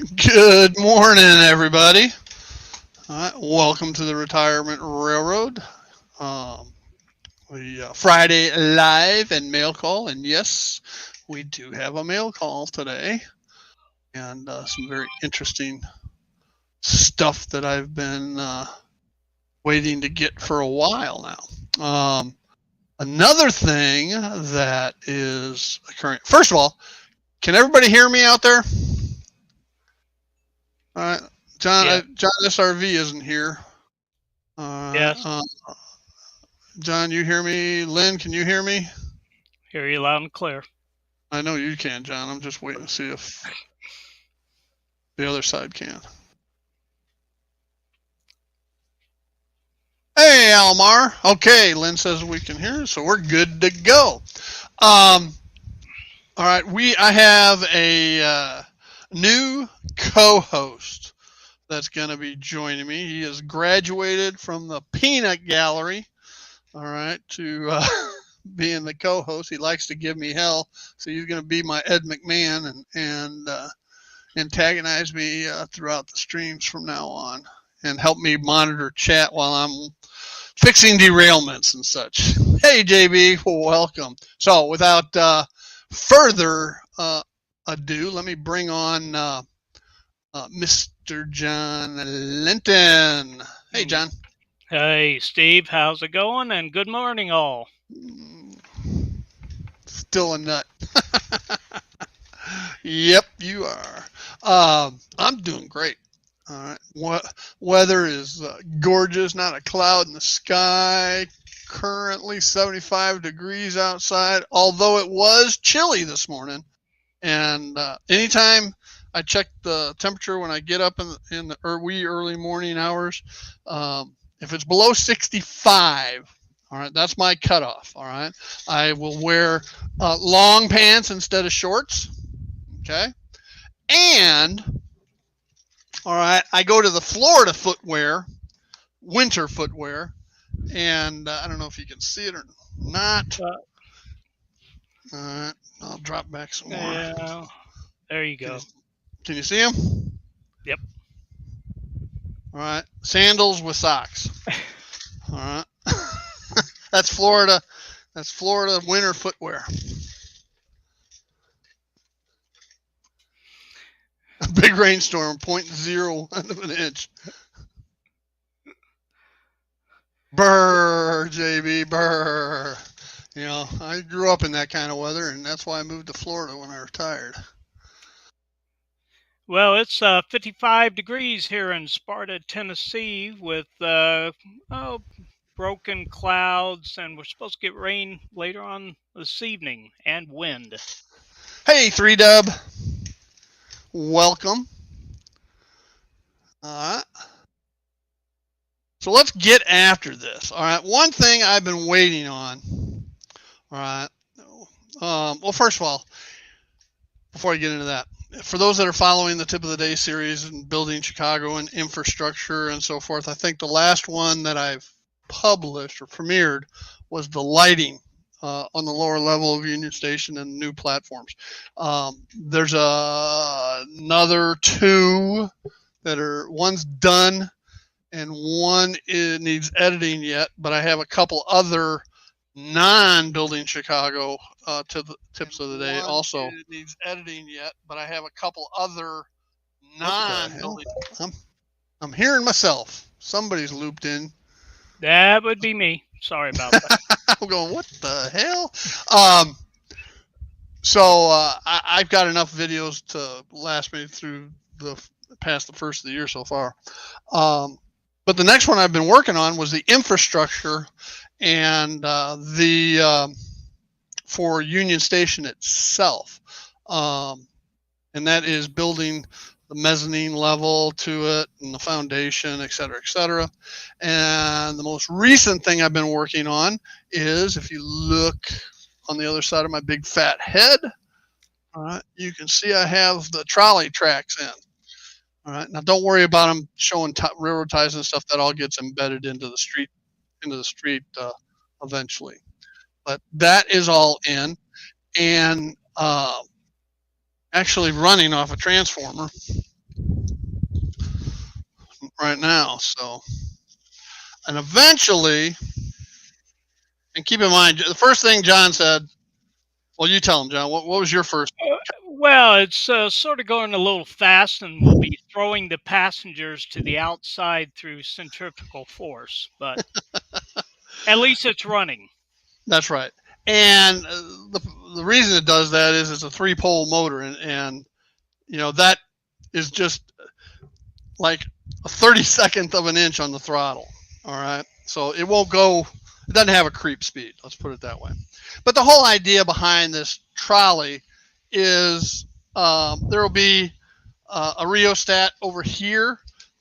Good morning, everybody. All right, welcome to the Retirement Railroad. Um, Friday live and mail call, and yes, we do have a mail call today, and some very interesting stuff that I've been waiting to get for a while now. Another thing that is occurring. First of all, can everybody hear me out there? All right, Yeah. John SRV isn't here. All right. Yes. John, you hear me? Lynn, can you hear me? Hear you loud and clear. I know you can, John. I'm just waiting to see if the other side can. Hey, Almar. Okay, Lynn says we can hear, so we're good to go. Um, all right, I have a new co-host that's going to be joining me. He has graduated from the Peanut Gallery. All right, to being the co-host. He likes to give me hell, so he's going to be my Ed McMahon and antagonize me throughout the streams from now on, and help me monitor chat while I'm fixing derailments and such. Hey, JB, welcome. So, without further ado, let me bring on Mr. John Linton. Hey, Mm. John. Hey, Steve, how's it going? And good morning, all. Still a nut. Yep, you are. I'm doing great. All right. Weather is gorgeous, not a cloud in the sky. Currently 75 degrees outside, although it was chilly this morning. And anytime I check the temperature when I get up in the wee early morning hours, if it's below 65, all right, that's my cutoff. All right, I will wear long pants instead of shorts. Okay, and all right, I go to the Florida footwear, winter footwear, and I don't know if you can see it or not. Uh, All right, I'll drop back some more. yeah, there you Can you, go. can you see them? Yep. All right, sandals with socks. All right, that's Florida. That's Florida winter footwear. A big rainstorm, 0.01 of an inch. Brr, JB, brr. You know, I grew up in that kind of weather, and that's why I moved to Florida when I retired. Well, it's 55 degrees here in Sparta, Tennessee, with oh, broken clouds, and we're supposed to get rain later on this evening and wind. Hey, 3 Dub, welcome. All right. So let's get after this. All right. One thing I've been waiting on. All right. Well, first of all, before I get into that, for those that are following the Tip of the Day series and building Chicago and infrastructure and so forth, I think the last one that I've published or premiered was the lighting on the lower level of Union Station and new platforms. There's another two that are, one's done and one needs editing yet, but I have a couple other non-building Chicago to the tips of the day. Also needs editing yet, but I have a couple other non-building. I'm hearing myself. Somebody's looped in. That would be me. Sorry about that. I'm going, what the hell? I've got enough videos to last me through past the first of the year so far. But the next one I've been working on was the infrastructure and for Union Station itself, and that is building the mezzanine level to it and the foundation, et cetera, et cetera. And the most recent thing I've been working on is, if you look on the other side of my big fat head, all right, you can see I have the trolley tracks in. All right, now don't worry about them showing railroad ties and stuff. That all gets embedded into the street eventually. But that is all in, and actually running off a transformer. right now. So, and eventually, and keep in mind, the first thing John said, well, you tell him, John, what was your first? Well, it's sort of going a little fast, and we'll be throwing the passengers to the outside through centrifugal force, but at least it's running. That's right. And the reason it does that is it's a 3-pole motor, and that is just like a 32nd of an inch on the throttle. All right, so it won't go. It doesn't have a creep speed. Let's put it that way. But the whole idea behind this trolley is there will be a rheostat over here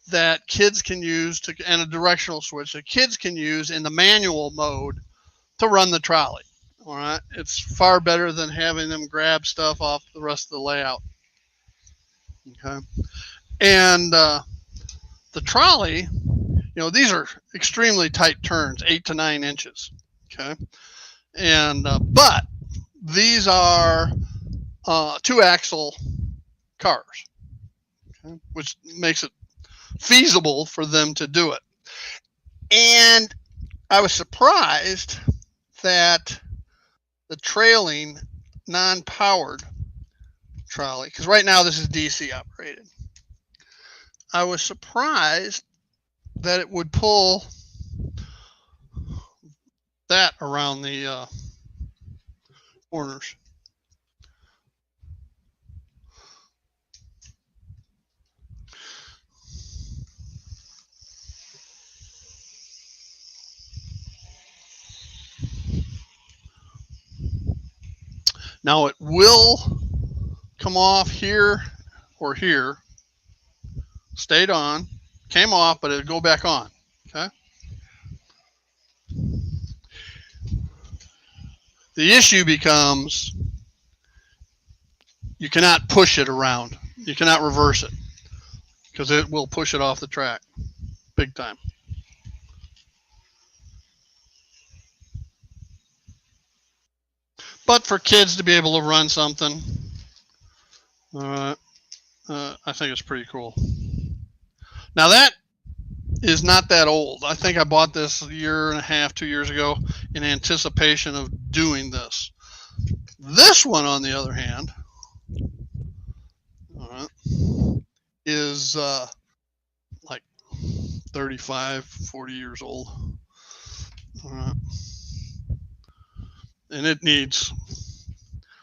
that kids can use and a directional switch that kids can use in the manual mode to run the trolley. All right, it's far better than having them grab stuff off the rest of the layout. Okay, and the trolley, these are extremely tight turns, 8 to 9 inches. Okay, and but these are 2-axle cars, okay, which makes it feasible for them to do it. And I was surprised that the trailing non-powered trolley, because right now this is DC operated, I was surprised that it would pull that around the corners. Now it will come off here or here, stayed on, came off, but it'll go back on. Okay. The issue becomes you cannot push it around. You cannot reverse it because it will push it off the track big time. But for kids to be able to run something, I think it's pretty cool. Now that is not that old. I think I bought this 1.5 years, 2 years ago in anticipation of doing this. This one, on the other hand, is like 35, 40 years old. And it needs,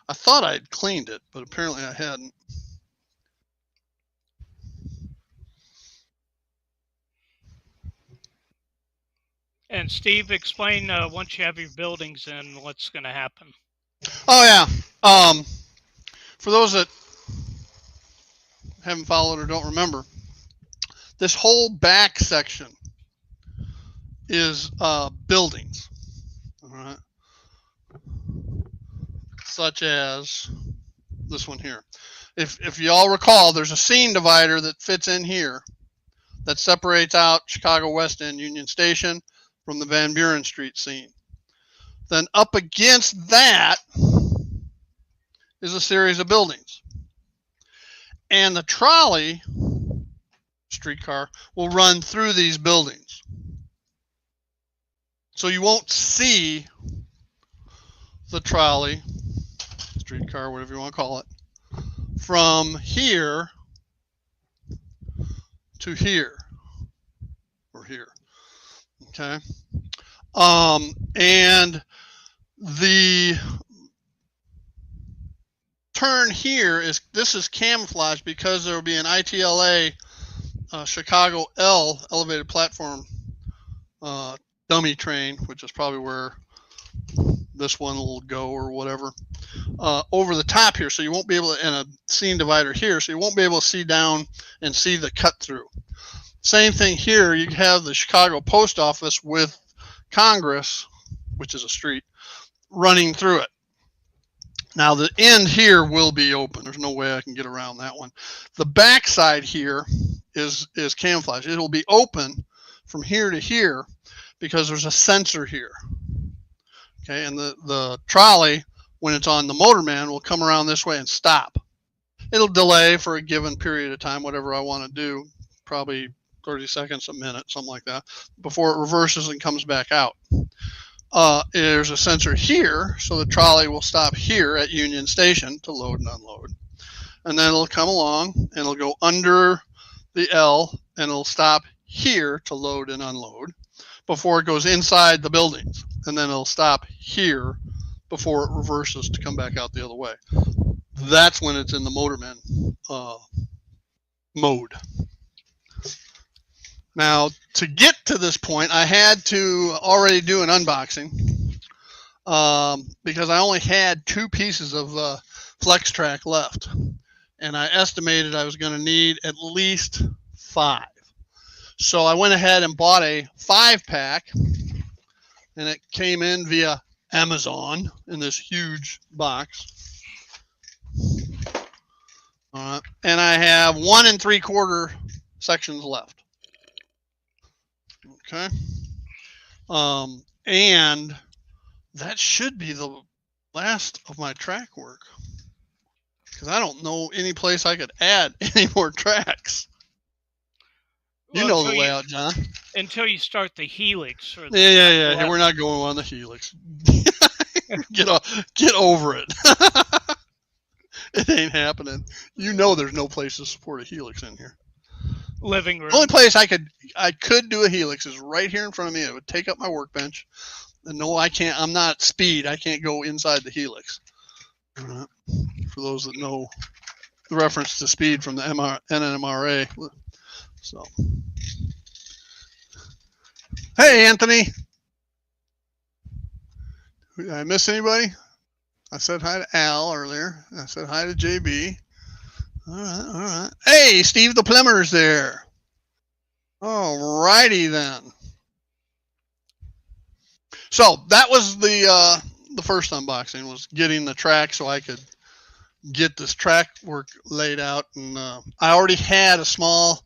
I thought I'd cleaned it, but apparently I hadn't. And Steve, explain once you have your buildings in, what's going to happen. Oh yeah. For those that haven't followed or don't remember, this whole back section is buildings. All right. Such as this one here. If you all recall, there's a scene divider that fits in here that separates out Chicago West End Union Station from the Van Buren Street scene. Then up against that is a series of buildings. And the trolley, streetcar, will run through these buildings. So you won't see the trolley, streetcar, whatever you want to call it, from here to here or here. Okay. And the turn here this is camouflage because there will be an ITLA Chicago L elevated platform dummy train, which is probably where this one will go or whatever, over the top here. So you won't be able to, and a scene divider here, so you won't be able to see down and see the cut through. Same thing here. You have the Chicago Post Office with Congress, which is a street, running through it. Now the end here will be open. There's no way I can get around that one. The back side here is camouflage. It'll be open from here to here because there's a sensor here. Okay, and the trolley, when it's on the motorman, will come around this way and stop. It'll delay for a given period of time, whatever I want to do, probably 30 seconds, a minute, something like that, before it reverses and comes back out. There's a sensor here, so the trolley will stop here at Union Station to load and unload. And then it'll come along and it'll go under the L and it'll stop here to load and unload before it goes inside the buildings. And then it'll stop here before it reverses to come back out the other way. That's when it's in the motorman mode. Now, to get to this point, I had to already do an unboxing because I only had 2 pieces of FlexTrack left. And I estimated I was going to need at least 5. So I went ahead and bought a 5-pack, and it came in via Amazon in this huge box. And I have 1 3/4 sections left. Okay. And that should be the last of my track work, because I don't know any place I could add any more tracks. You know the layout, John. Until you start the Helix. Or the Yeah. Hey, we're not going on the Helix. Get over it. It ain't happening. You know there's no place to support a Helix in here. Living room. The only place I could do a Helix is right here in front of me. It would take up my workbench. And no, I can't. I'm not Speed. I can't go inside the Helix. For those that know the reference to Speed from the NMRA. So, hey, Anthony. Did I miss anybody? I said hi to Al earlier. I said hi to JB. All right. Hey, Steve the Plumber's there. All righty then. So that was the first unboxing, was getting the track so I could get this track work laid out. And I already had a small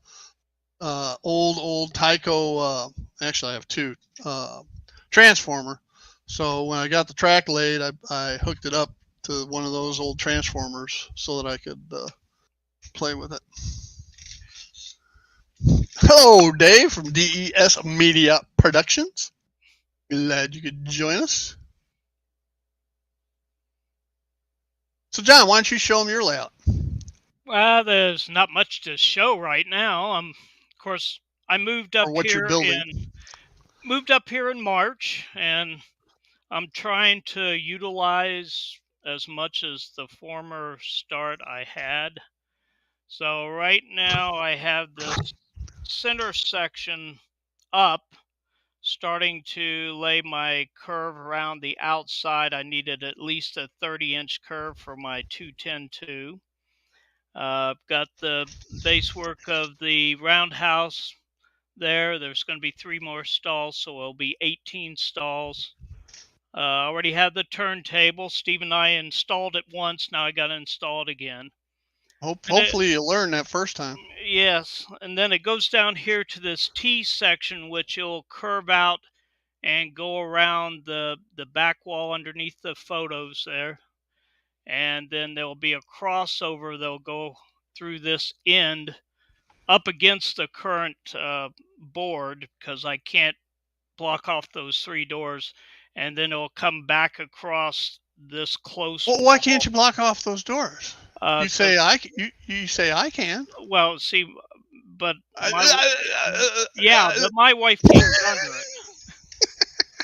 old Tyco, actually I have 2, transformer. So when I got the track laid, I hooked it up to one of those old transformers so that I could play with it. Hello, Dave from DES Media Productions. Glad you could join us. So, John, why don't you show them your layout? Well, there's not much to show right now. Of course, I moved up here in March, and I'm trying to utilize as much as the former start I had. So right now I have this center section up, starting to lay my curve around the outside. I needed at least a 30-inch curve for my 210-2. Got the base work of the roundhouse there. There's going to be 3 more stalls, so it'll be 18 stalls. Already had the turntable. Steve and I installed it once. Now I got to install it again. Hopefully you learned that first time. Yes. And then it goes down here to this T section, which will curve out and go around the back wall underneath the photos there. And then there will be a crossover that'll go through this end up against the current board, because I can't block off those 3 doors. And then it'll come back across this close. Well, why can't you block off those doors? You say I can. Well, see, but my wife can't get under it.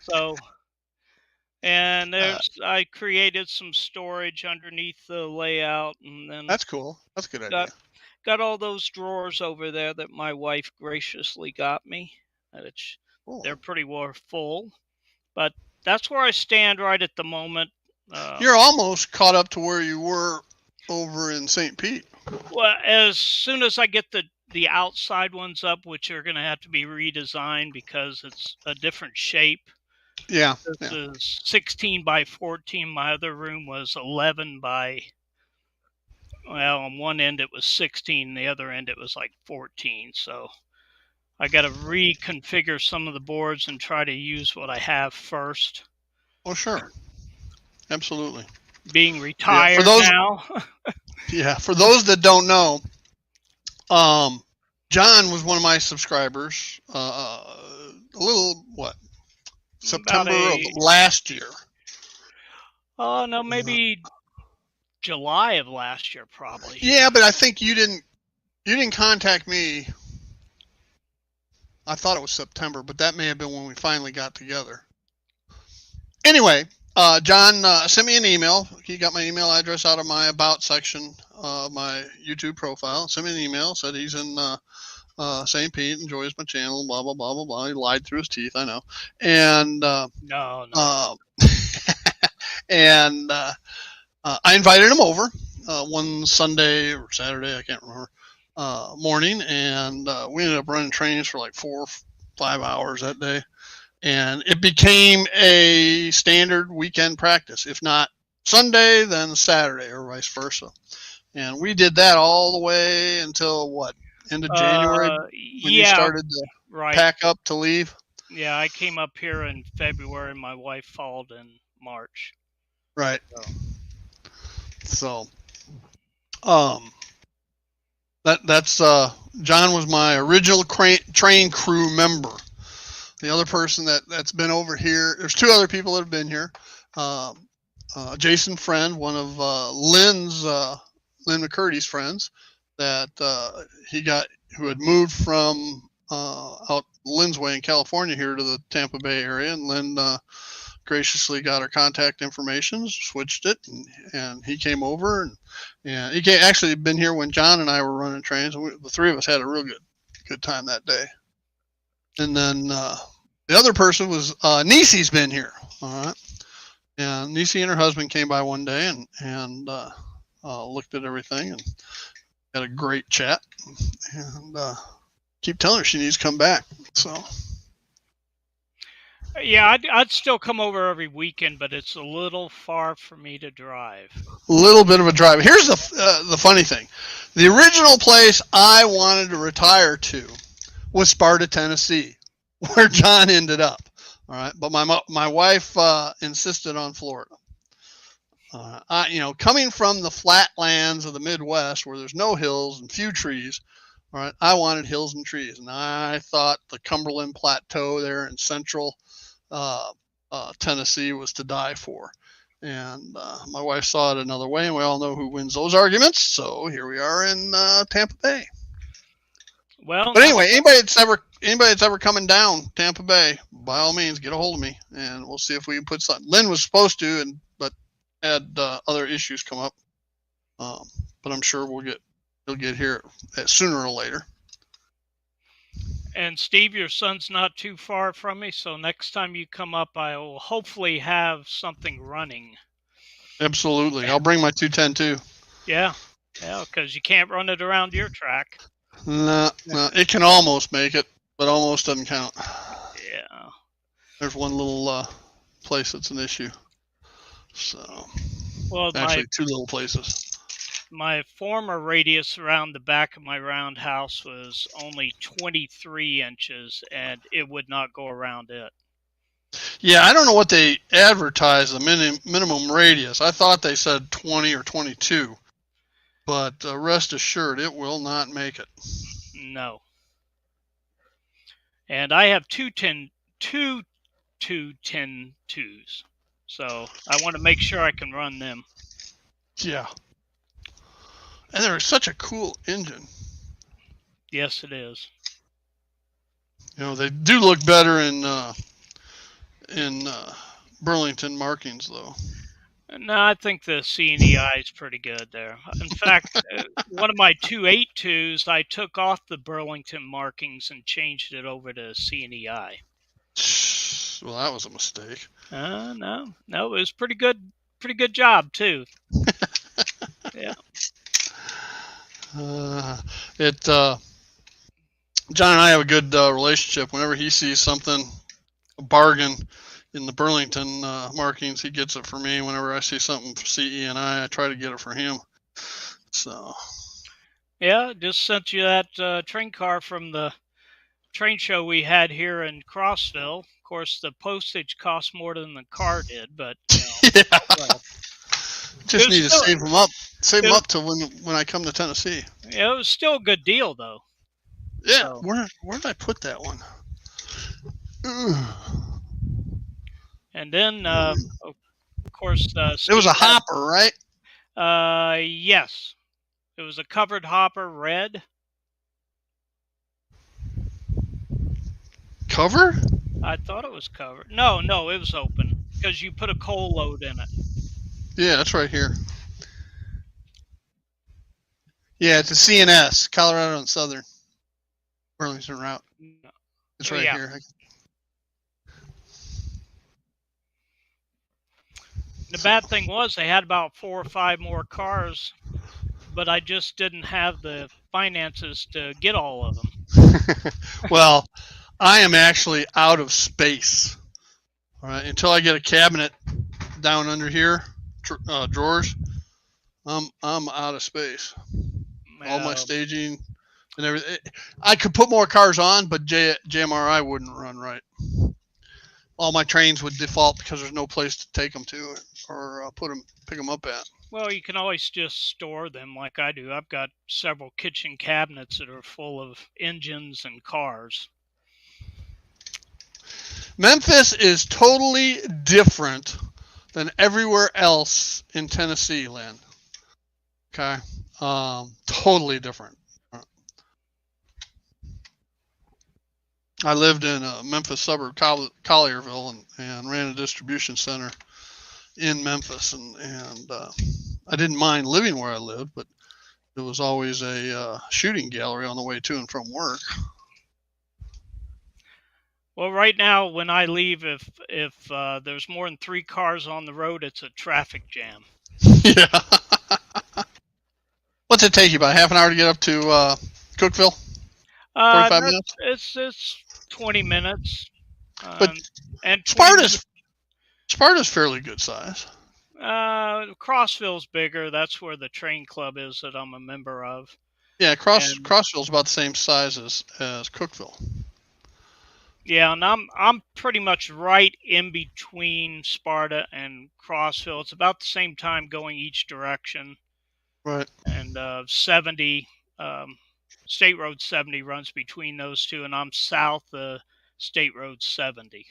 So, and I created some storage underneath the layout, and then that's cool. That's a good idea. Got all those drawers over there that my wife graciously got me. Cool. They're pretty well full, but that's where I stand right at the moment. You're almost caught up to where you were over in St. Pete. Well, as soon as I get the outside ones up, which are going to have to be redesigned because it's a different shape. Yeah. This is 16 by 14. My other room was 11 by, well, on one end it was 16, the other end it was like 14. So I got to reconfigure some of the boards and try to use what I have first. Oh, sure. Absolutely. Being retired now. Yeah, for those that don't know, John was one of my subscribers. September of last year. Oh no, maybe July of last year, probably. Yeah, but I think you didn't contact me. I thought it was September, but that may have been when we finally got together. Anyway, John sent me an email. He got my email address out of my about section of my YouTube profile. Sent me an email, said he's in St. Pete, enjoys my channel, blah, blah, blah, blah, blah. He lied through his teeth, I know. And No. and I invited him over one Sunday or Saturday, I can't remember, morning, and we ended up running trains for like 4 or 5 hours that day. And it became a standard weekend practice. If not Sunday, then Saturday, or vice versa. And we did that all the way until what? End of January? When you started to pack up to leave? Yeah, I came up here in February. My wife followed in March. Right. So that's John was my original train crew member. The other person that's been over here, there's 2 other people that have been here. Jason Friend, one of Lynn McCurdy's friends, that who had moved from out Lynn's way in California here to the Tampa Bay area, and Lynn graciously got our contact information, switched it, and he came over, and he actually been here when John and I were running trains, and the 3 of us had a real good time that day. And then the other person was Nisi's been here, all right. And Nisi and her husband came by one day and looked at everything and had a great chat. And keep telling her she needs to come back. So. Yeah, I'd still come over every weekend, but it's a little far for me to drive. A little bit of a drive. Here's the funny thing: the original place I wanted to retire to was Sparta, Tennessee, where John ended up. All right, but my wife insisted on Florida. Coming from the flatlands of the Midwest, where there's no hills and few trees, all right, I wanted hills and trees, and I thought the Cumberland Plateau there in central Tennessee was to die for. And my wife saw it another way, and we all know who wins those arguments. So here we are in Tampa Bay. Well, but anyway, anybody that's ever coming down Tampa Bay, by all means, get a hold of me, and we'll see if we can put something. Lynn was supposed to, but had other issues come up. But I'm sure he'll get here sooner or later. And Steve, your son's not too far from me, so next time you come up, I will hopefully have something running. Absolutely. I'll bring my 210 too. Yeah, because you can't run it around your track. No, it can almost make it, but almost doesn't count. Yeah. There's one little place that's an issue. So, well, actually 2 little places. My former radius around the back of my roundhouse was only 23 inches, and it would not go around it. Yeah, I don't know what they advertise the minimum radius. I thought they said 20 or 22, but rest assured, it will not make it. No. And I have two 210-2s, so I want to make sure I can run them. Yeah. And they're such a cool engine. Yes, it is. They do look better in Burlington markings, though. No, I think the CNEI is pretty good there. In fact, one of my 282s, I took off the Burlington markings and changed it over to CNEI. Well, that was a mistake. No, it was pretty good job too. Yeah. John and I have a good relationship. Whenever he sees something, a bargain in the Burlington markings, he gets it for me. Whenever I see something for CE and I try to get it for him. So. Yeah, just sent you that train car from the train show we had here in Crossville. Of course, the postage cost more than the car did, but yeah. Well, just need to save them up. Save them up till when I come to Tennessee. Yeah, it was still a good deal, though. Yeah, So, where did I put that one? Ugh. and then, of course, It was a Steve hopper, right? had, yes, it was a covered hopper, red. Cover? I thought it was covered. No, it was open because you put a coal load in it. Yeah, that's right here. Yeah, it's a CNS, Colorado and Southern Burlington route. It's right Yeah. here. The bad thing was they had about 4 or 5 more cars, but I just didn't have the finances to get all of them. Well, I am actually out of space. All right, until I get a cabinet down under here, drawers, I'm out of space. All my staging and everything. I could put more cars on, but JMRI wouldn't run right. All my trains would default because there's no place to take them to or pick them up at. Well, you can always just store them like I do. I've got several kitchen cabinets that are full of engines and cars. Memphis is totally different than everywhere else in Tennessee, Lynn. Okay, totally different. I lived in a Memphis suburb, Collierville, and ran a distribution center in Memphis, and I didn't mind living where I lived, but it was always a shooting gallery on the way to and from work. Well, right now when I leave, if there's more than 3 cars on the road, it's a traffic jam. Yeah. What's it take you, about half an hour to get up to Cookeville? 45 minutes? It's 20 minutes. But and Sparta's fairly good size. Crossville's bigger. That's where the train club is that I'm a member of. Yeah, Crossville's about the same size as Cookeville. Yeah, and I'm pretty much right in between Sparta and Crossville. It's about the same time going each direction. Right. And 70, State Road 70 runs between those two, and I'm south of State Road 70.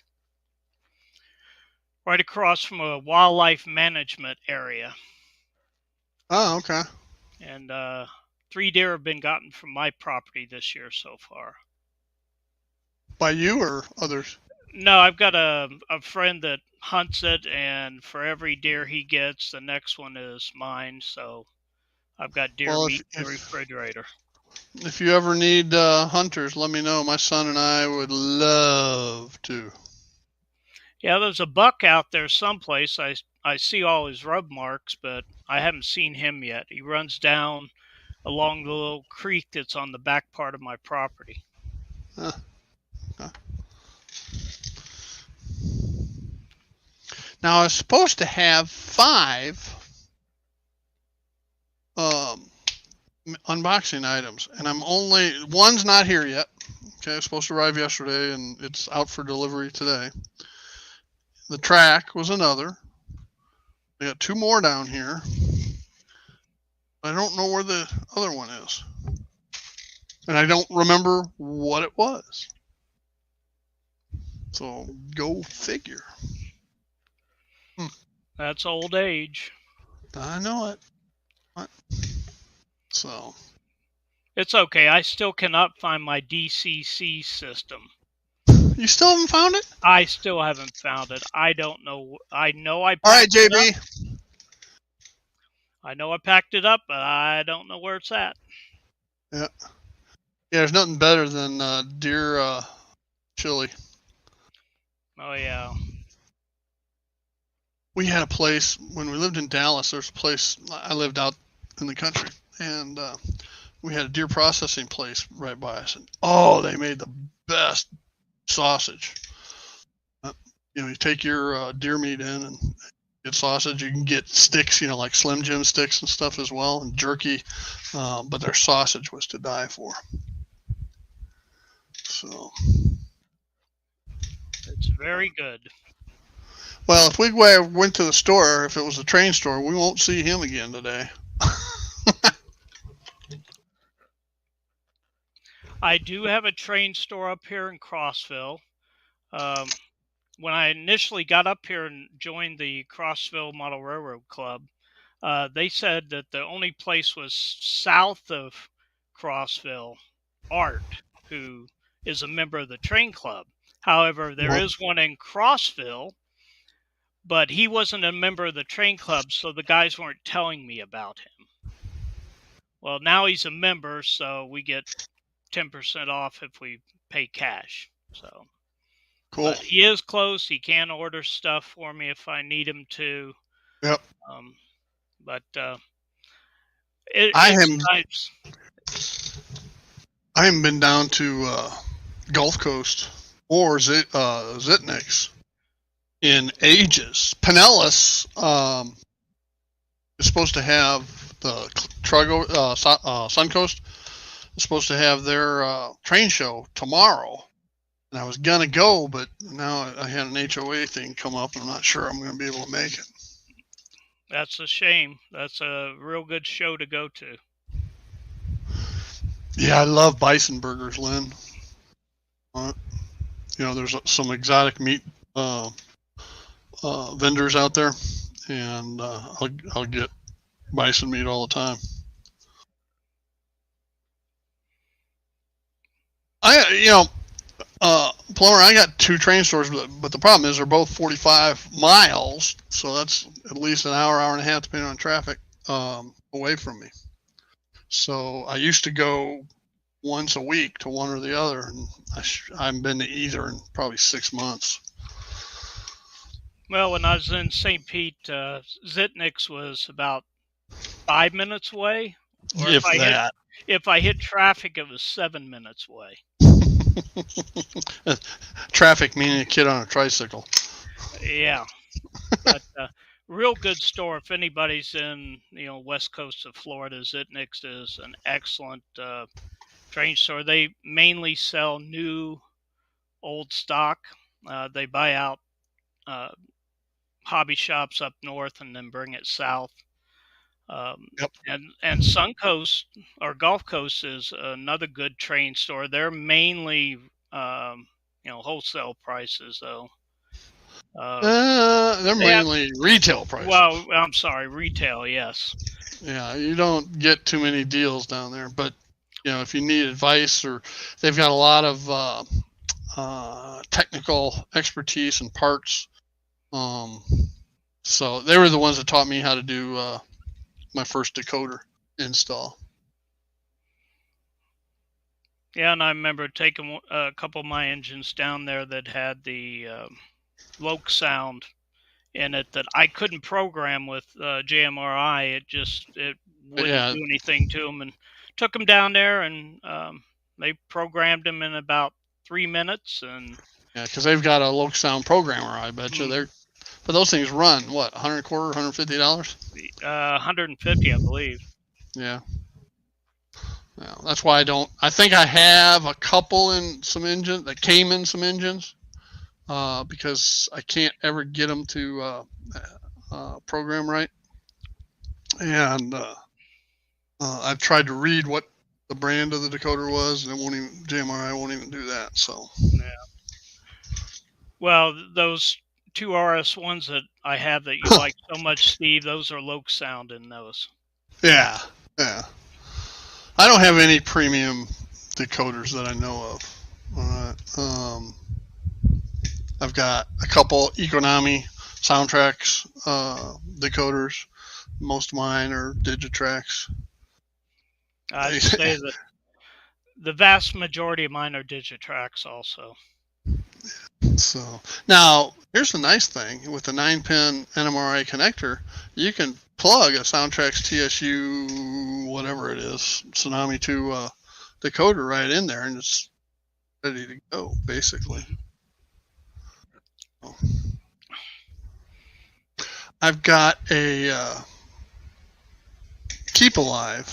Right across from a wildlife management area. Oh, okay. And 3 deer have been gotten from my property this year so far. By you or others? No, I've got a friend that hunts it, and for every deer he gets, the next one is mine. So I've got deer meat in the refrigerator. If you ever need hunters, let me know. My son and I would love to. Yeah, there's a buck out there someplace. I see all his rub marks, but I haven't seen him yet. He runs down along the little creek that's on the back part of my property. Huh. Now I was supposed to have 5 unboxing items, and one's not here yet. Okay, it was supposed to arrive yesterday, and it's out for delivery today. The track was another. We got 2 more down here. I don't know where the other one is, and I don't remember what it was. So go figure. That's old age. I know it. What? So it's okay. I still cannot find my DCC system. You still haven't found it? I still haven't found it. I don't know. I know I packed All right, JB. it up. I know I packed it up, but I don't know where it's at. Yeah. Yeah, there's nothing better than deer chili. Oh, yeah. We had a place when we lived in Dallas. There's a place, I lived out in the country, and we had a deer processing place right by us. And they made the best sausage. You take your deer meat in and get sausage. You can get sticks, like Slim Jim sticks and stuff as well, and jerky. But their sausage was to die for. So it's very good. Well, if we went to the store, if it was a train store, we won't see him again today. I do have a train store up here in Crossville. When I initially got up here and joined the Crossville Model Railroad Club, they said that the only place was south of Crossville, Art, who is a member of the train club. However, there is one in Crossville, but he wasn't a member of the train club, so the guys weren't telling me about him. Well, now he's a member, so we get 10% off if we pay cash. So Cool. But he is close. He can order stuff for me if I need him to. Yep. But I it's am. nice. I haven't been down to Gulf Coast or Zitniks in ages. Pinellas is supposed to have the Suncoast is supposed to have their train show tomorrow. And I was going to go, but now I had an HOA thing come up, and I'm not sure I'm going to be able to make it. That's a shame. That's a real good show to go to. Yeah, I love bison burgers, Lynn. There's some exotic meat vendors out there, and I'll get bison meat all the time. Plumber, I got 2 train stores, but the problem is they're both 45 miles, so that's at least an hour and a half, depending on traffic, away from me. So I used to go once a week to one or the other, and I haven't been to either in probably 6 months. Well, when I was in St. Pete, Zitniks was about 5 minutes away. Or if I hit traffic, it was 7 minutes away. Traffic meaning a kid on a tricycle. Yeah, but real good store. If anybody's in west coast of Florida, Zitniks is an excellent train store. They mainly sell new, old stock. They buy out hobby shops up north and then bring it south. Yep. And Suncoast or Gulf Coast is another good train store. They're mainly wholesale prices though. They're mainly retail prices. Well, I'm sorry, retail, yes. Yeah, you don't get too many deals down there, but if you need advice, or they've got a lot of technical expertise and parts. So they were the ones that taught me how to do my first decoder install. Yeah, and I remember taking a couple of my engines down there that had the Loke sound in it that I couldn't program with JMRI. It wouldn't do anything to them, and took them down there, and they programmed them in about 3 minutes. And yeah, because they've got a Loke sound programmer. I bet you but those things run what, $100 $150? $150, I believe. Yeah. Well, that's why I think I have a couple in some engines that came in some engines, because I can't ever get them to program right. And I've tried to read what the brand of the decoder was, and JMRI won't even do that. So. Yeah. Well, those 2 RS1s that I have that you like so much, Steve, those are Loke sound in those. Yeah. I don't have any premium decoders that I know of. I've got a couple Economy Soundtrax decoders. Most of mine are Digitrax. I'd say that the vast majority of mine are Digitrax also. So now here's the nice thing with the 9-pin NMRI connector, you can plug a Soundtrax TSU, whatever it is, Tsunami 2 decoder right in there, and it's ready to go, basically. I've got a Keep Alive.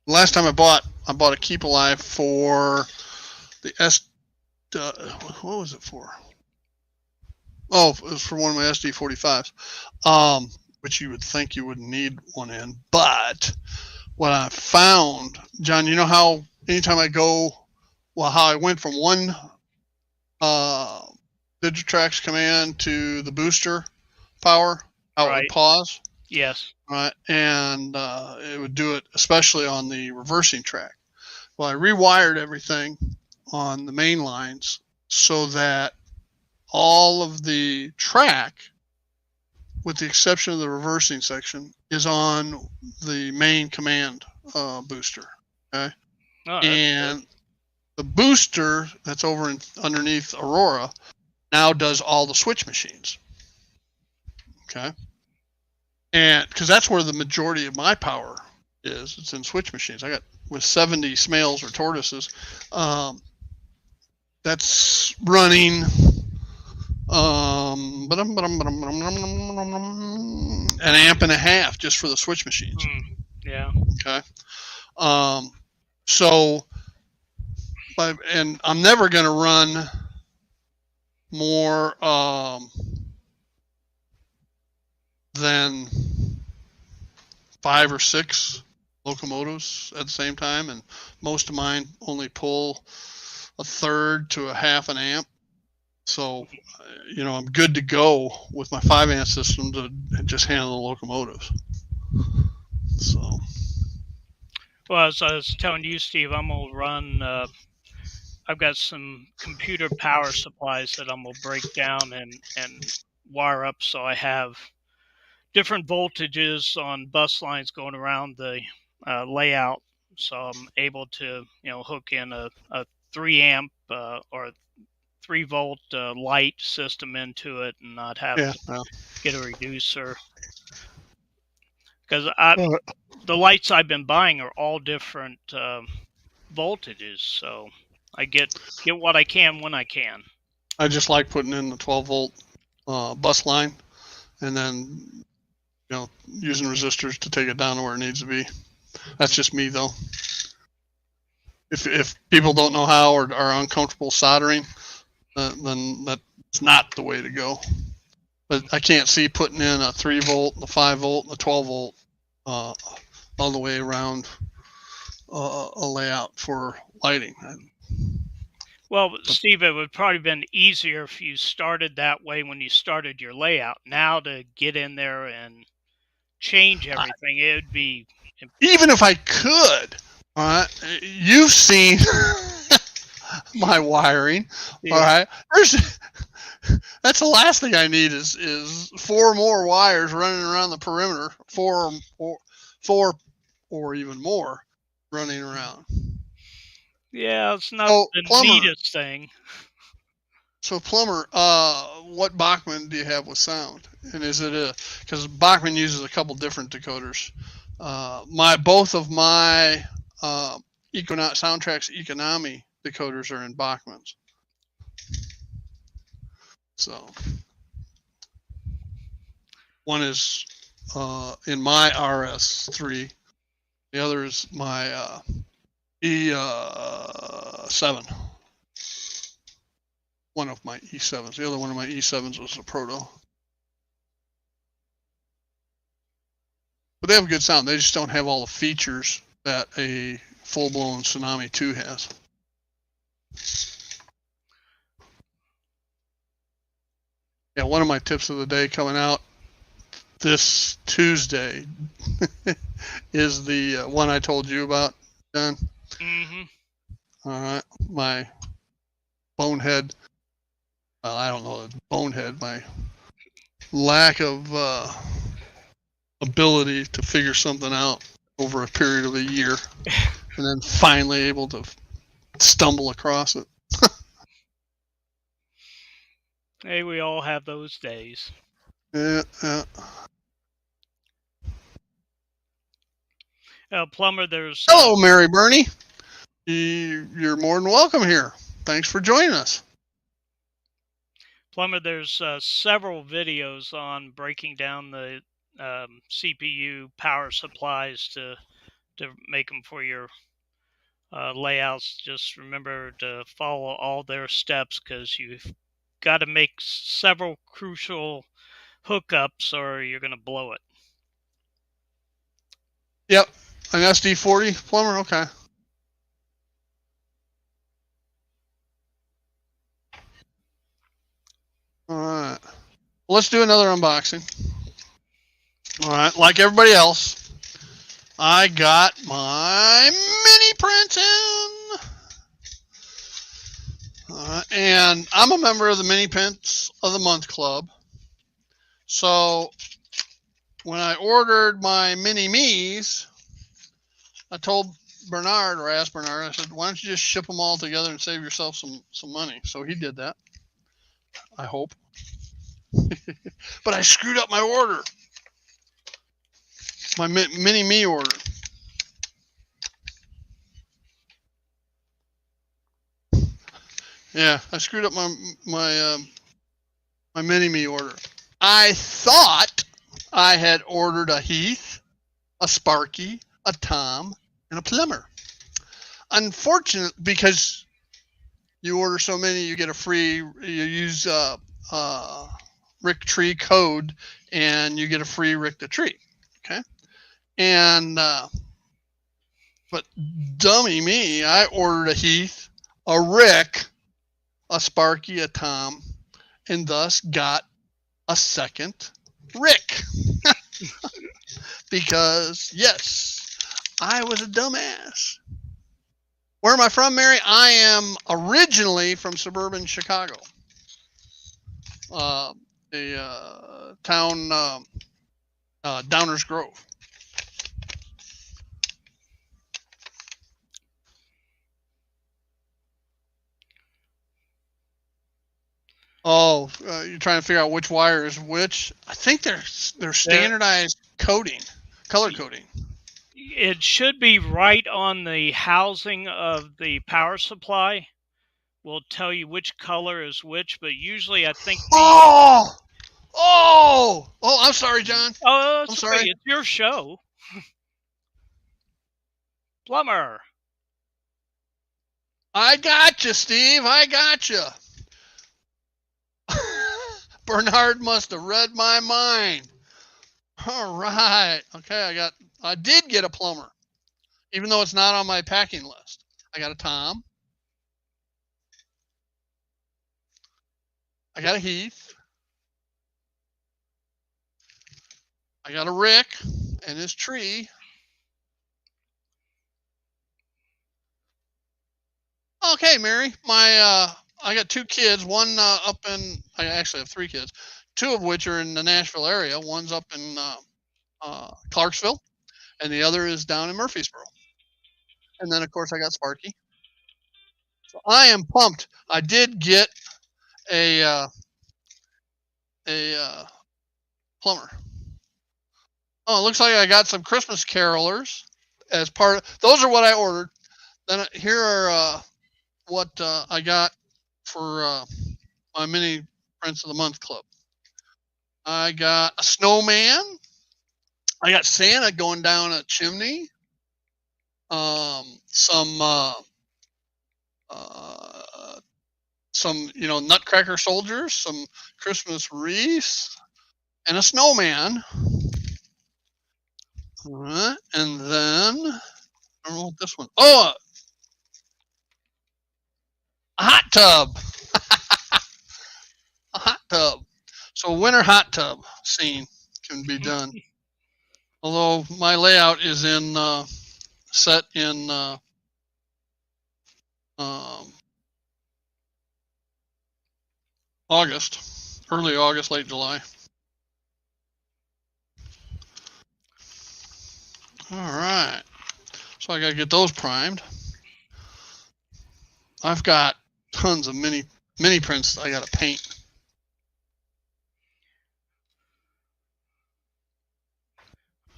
Last time I bought a Keep Alive for the what was it for? Oh, it was for one of my SD45s, which you would think you wouldn't need one in. But what I found, John, you know how anytime I go well, how I went from one Digitrax command to the booster power, how it would Right. pause, Yes. right, and it would do it especially on the reversing track. Well, I rewired everything on the main lines so that all of the track, with the exception of the reversing section, is on the main command booster. Okay, Oh, that's good. and the booster that's over underneath Aurora now does all the switch machines. Okay, and because that's where the majority of my power is, it's in switch machines. I got with 70 Smales or tortoises. That's running an amp and a half just for the switch machines. Yeah. Okay. So, and I'm never going to run more than 5 or 6 locomotives at the same time, and most of mine only pull a third to a half an amp. So, I'm good to go with my 5-amp system to just handle the locomotives. So, Well, as I was telling you, Steve, I'm gonna run. I've got some computer power supplies that I'm gonna break down and wire up, so I have different voltages on bus lines going around the layout. So I'm able to, hook in a 3-amp or 3-volt light system into it and not have yeah. to get a reducer. Because Well, the lights I've been buying are all different voltages, so I get what I can when I can. I just like putting in the 12-volt bus line, and then using resistors to take it down to where it needs to be. That's just me, though. If people don't know how or are uncomfortable soldering, then that's not the way to go. But I can't see putting in a 3-volt, a 5-volt, and a 12-volt all the way around a layout for lighting. Well, Steve, it would probably been easier if you started that way when you started your layout. Now to get in there and change everything, it would be. Even if I could, all right, you've seen my wiring, Yeah. all right. That's the last thing I need is 4 more wires running around the perimeter, 4 or even more running around. Yeah, it's not the Plumber, neatest thing. So Plumber, what Bachmann do you have with sound? And is it because Bachmann uses a couple different decoders. Both of my Soundtrax Economy decoders are in Bachmann's. So one is in my RS3, the other is my E7. One of my E7s. The other one of my E7s was a Proto. But they have good sound. They just don't have all the features that a full-blown Tsunami 2 has. Yeah, one of my tips of the day coming out this Tuesday is the one I told you about, John. Mm-hmm. All right, my bonehead. Well, I don't know, bonehead. My lack of ability to figure something out over a period of a year, and then finally able to stumble across it. Hey, we all have those days. Yeah. Plumber, there's. Hello, Mary Bernie. You're more than welcome here. Thanks for joining us. Plumber, there's several videos on breaking down the CPU power supplies to make them for your layouts. Just remember to follow all their steps because you've got to make several crucial hookups or you're going to blow it. Yep, an SD40 Plumber. Okay. Well, let's do another unboxing. All right, like everybody else, I got my mini prints in. And I'm a member of the Mini Prints of the Month Club. So when I ordered my mini me's, I told Bernard, or asked Bernard, I said, why don't you just ship them all together and save yourself some money? So he did that, I hope. But I screwed up my order, my mini me order. Yeah, I screwed up my mini me order. I thought I had ordered a Heath, a Sparky, a Tom, and a Plumber. Unfortunately, because you order so many, you get a free. You use Rick Tree code, and you get a free Rick the Tree. Okay, and but dummy me, I ordered a Heath, a Rick, a Sparky, a Tom, and thus got a second Rick. Because yes, I was a dumbass. Where am I from, Mary? I am originally from suburban Chicago, a town, Downers Grove. Oh, you're trying to figure out which wire is which? I think they're standardized coding, color coding. It should be right on the housing of the power supply. Will tell you which color is which, but usually I think. Oh, I'm sorry, John. Oh, I'm sorry. It's your show. Plumber. I got you, Steve. I got you. Bernard must have read my mind. All right. Okay, I did get a Plumber, even though it's not on my packing list. I got a Tom. I got a Heath. I got a Rick and his tree. Okay, Mary. I got two kids. One I actually have three kids, two of which are in the Nashville area. One's up in Clarksville, and the other is down in Murfreesboro. And then, of course, I got Sparky. So I am pumped. I did get a Plumber. Oh, it looks like I got some Christmas carolers as part of. Those are what I ordered. Then here are what I got for my mini Prince of the Month Club. I got a snowman. I got Santa going down a chimney. Some Nutcracker soldiers, some Christmas wreaths, and a snowman. All right, and then I don't know what this one. Oh, a hot tub. A hot tub. So a winter hot tub scene can be done. Although my layout is set in August, early August, late July. All right. So I got to get those primed. I've got tons of mini prints I got to paint.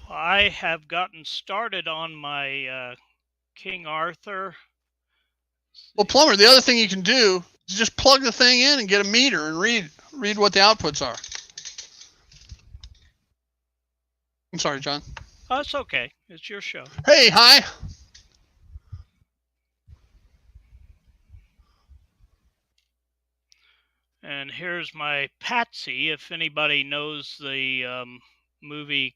I have gotten started on my King Arthur. Well, Plumber, the other thing you can do is just plug the thing in and get a meter and read what the outputs are. I'm sorry, John. Oh, it's okay. It's your show. Hey, hi. And here's my Patsy. If anybody knows the movie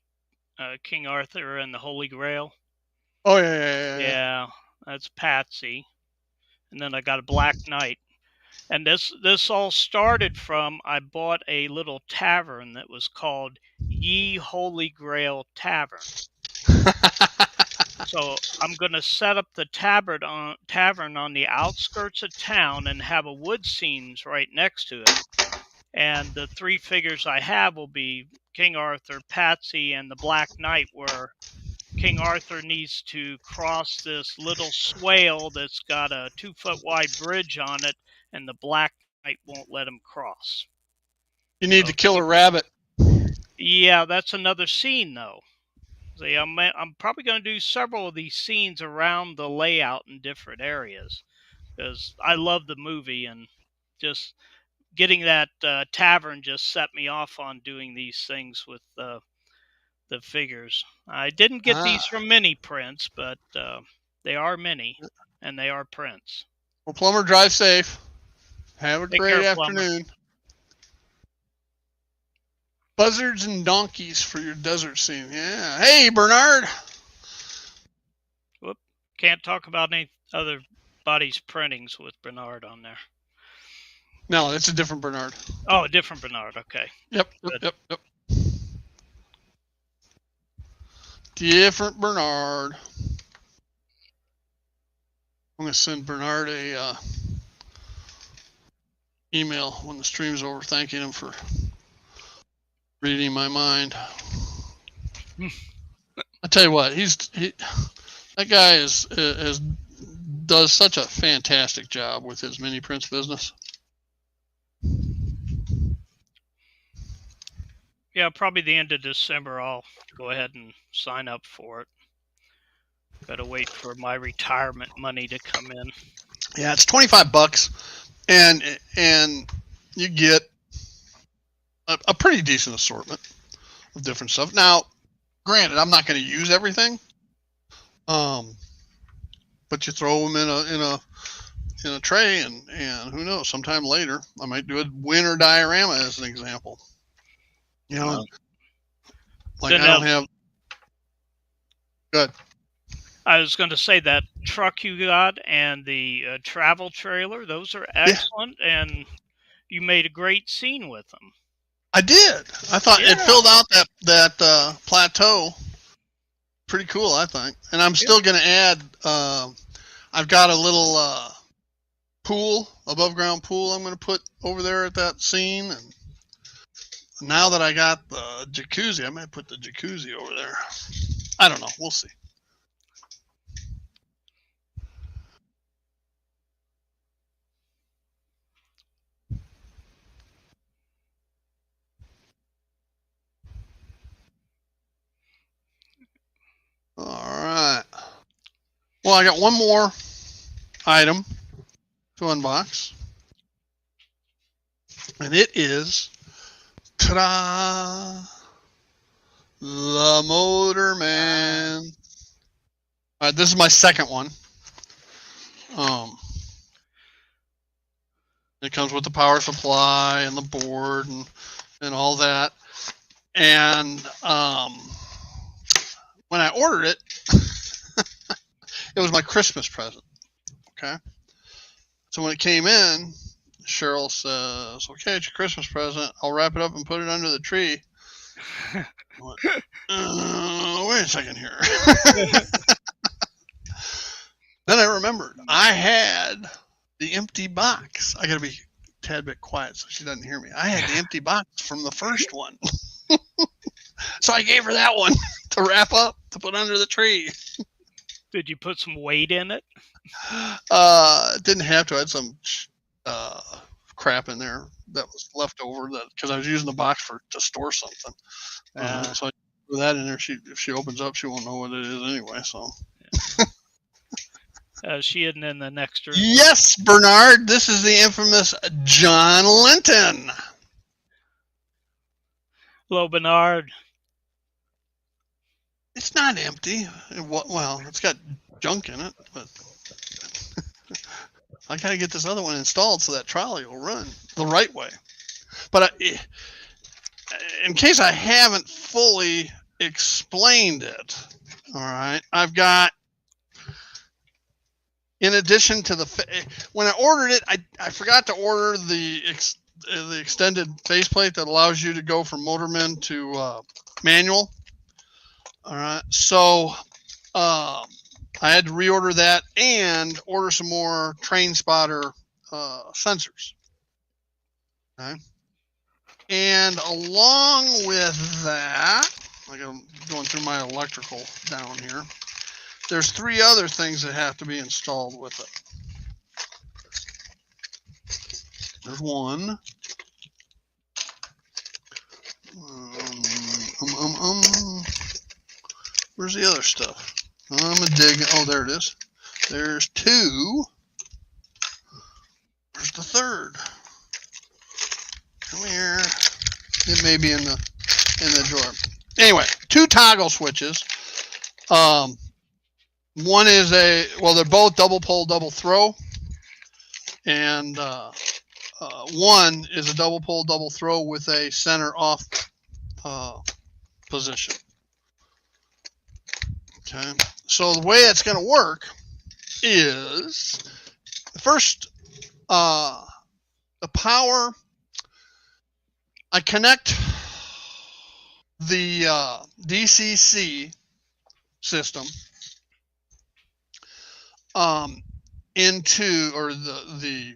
King Arthur and the Holy Grail. Oh, yeah. Yeah, that's Patsy. And then I got a Black Knight. And this all started from I bought a little tavern that was called Ye Holy Grail Tavern. So I'm going to set up the tavern on the outskirts of town and have a wood scenes right next to it. And the three figures I have will be King Arthur, Patsy, and the Black Knight, where King Arthur needs to cross this little swale that's got a 2-foot wide bridge on it, and the Black Knight won't let him cross. You need to kill a rabbit. Yeah, that's another scene, though. See, I'm probably going to do several of these scenes around the layout in different areas because I love the movie, and just getting that tavern just set me off on doing these things with the figures. I didn't get these from mini prints, but they are mini and they are prints. Well, Plumber, drive safe. Have a Take great care, Plumber. afternoon. Buzzards and donkeys for your desert scene. Yeah. Hey, Bernard. Whoop. Can't talk about any other body's printings with Bernard on there. No, it's a different Bernard. Oh, a different Bernard. Okay. Yep. Different Bernard. I'm going to send Bernard a email when the stream's over, thanking him for reading my mind. I tell you what, that guy does such a fantastic job with his mini prints business. Yeah, probably the end of December, I'll go ahead and sign up for it. Got to wait for my retirement money to come in. Yeah, it's $25, and you get a pretty decent assortment of different stuff. Now, granted, I'm not going to use everything, but you throw them in a tray, and who knows? Sometime later, I might do a winter diorama as an example. You know, like I don't have. Good. I was going to say that truck you got and the travel trailer; those are excellent, and you made a great scene with them. I did. I thought it filled out that plateau. Pretty cool, I think. And I'm still going to add. I've got a little pool, above ground pool. I'm going to put over there at that scene, and now that I got the jacuzzi, I might put the jacuzzi over there. I don't know. We'll see. All right. Well, I got one more item to unbox, and it is, ta-da, the Motorman. All right, this is my second one. It comes with the power supply and the board and all that. And when I ordered it, it was my Christmas present. Okay. So when it came in, Cheryl says, "Okay, it's your Christmas present. I'll wrap it up and put it under the tree." I went, wait a second here. Then I remembered I had the empty box. I got to be a tad bit quiet so she doesn't hear me. I had the empty box from the first one. So I gave her that one to wrap up, to put under the tree. Did you put some weight in it? Didn't have to. I had some crap in there that was left over because I was using the box to store something. So I put that in there. If she opens up, she won't know what it is anyway. So. She isn't in the next room. Yes, Bernard. This is the infamous John Linton. Hello, Bernard. It's not empty. Well, it's got junk in it, but I got to get this other one installed so that trolley will run the right way. But in case I haven't fully explained it, all right, I've got in addition to when I ordered it, I forgot to order the extended faceplate that allows you to go from motorman to manual. All right, so I had to reorder that and order some more train spotter sensors. Okay. And along with that, I'm going through my electrical down here. There's 3 other things that have to be installed with it. There's one. Where's the other stuff? I'm gonna dig. Oh, there it is. There's 2. Where's the third? Come here. It may be in the drawer. Anyway, 2 toggle switches. One is they're both double pole, double throw, and one is a double pole, double throw with a center off position. Okay, so the way it's going to work is first the power. I connect the DCC system into the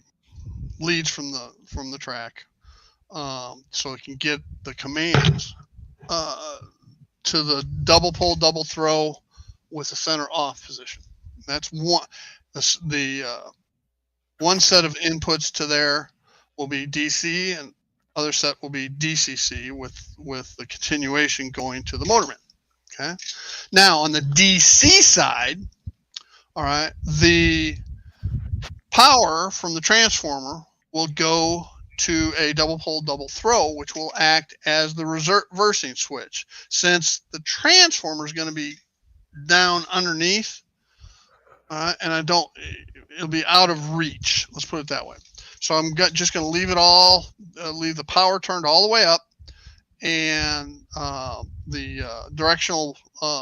leads from the track, so it can get the commands to the double pull, double throw with a center off position. That's one. The one set of inputs to there will be DC, and other set will be DCC with the continuation going to the motorman. Okay. Now on the DC side, all right, the power from the transformer will go to a double pole, double throw, which will act as the reversing switch. Since the transformer is going to be down underneath, and it'll be out of reach. Let's put it that way. So I'm just going to leave it all, leave the power turned all the way up, and the directional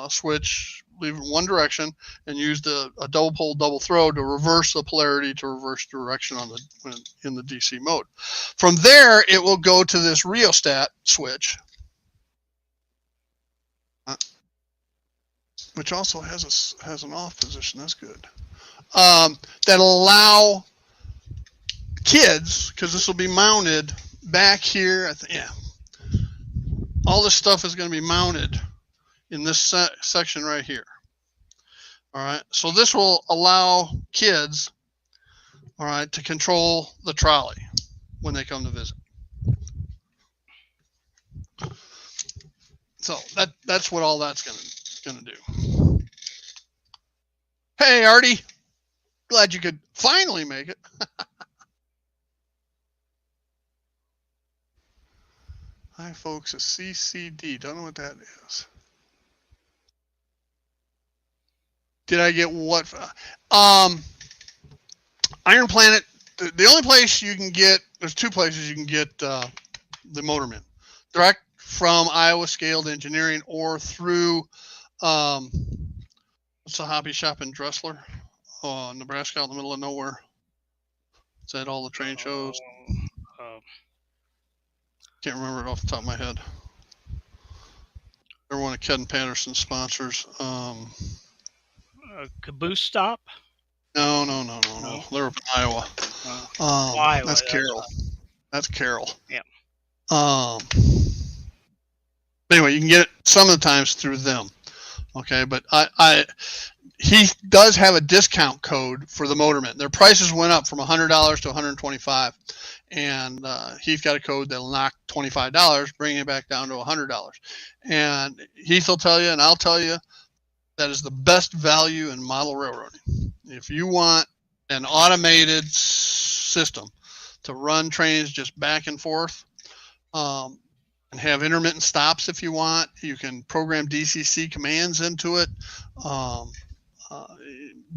switch, leave it in one direction, and use a double pole, double throw to reverse the polarity to reverse direction in the DC mode. From there, it will go to this rheostat switch, which also has an off position. That's good. That'll allow kids, because this will be mounted back here. All this stuff is going to be mounted in this section right here. All right, so this will allow kids, all right, to control the trolley when they come to visit. So that's what all that's gonna do. Hey, Artie, glad you could finally make it. Hi, folks. A CCD. Don't know what that is. Did I get what? Iron Planet. The only place you can get, there's 2 places you can get the Motorman. Direct from Iowa Scaled Engineering or through, what's the hobby shop in Dressler? Nebraska, out in the middle of nowhere. Is that all the train shows? Can't remember it off the top of my head. They're one of Ken Patterson's sponsors. Caboose Stop? No. They're from Iowa. Iowa. That's Carol. That's Carol. Yeah. Anyway, you can get it some of the times through them. Okay, but he does have a discount code for the Motorman. Their prices went up from $100 to $125, and Heath got a code that'll knock $25, bringing it back down to $100. And Heath will tell you, and I'll tell you, that is the best value in model railroading. If you want an automated system to run trains just back and forth, and have intermittent stops if you want, you can program DCC commands into it.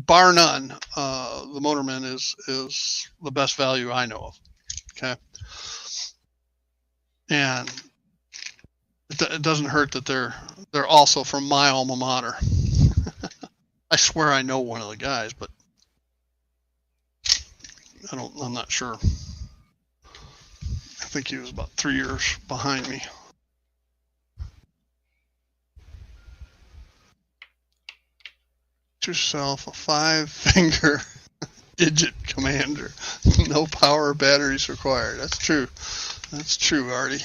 Bar none, the Motorman is the best value I know of. Okay, and it doesn't hurt that they're also from my alma mater. I swear I know one of the guys, but I'm not sure. I think he was about 3 years behind me. Yourself a 5-finger digit commander. No power batteries required. That's true. That's true, Artie.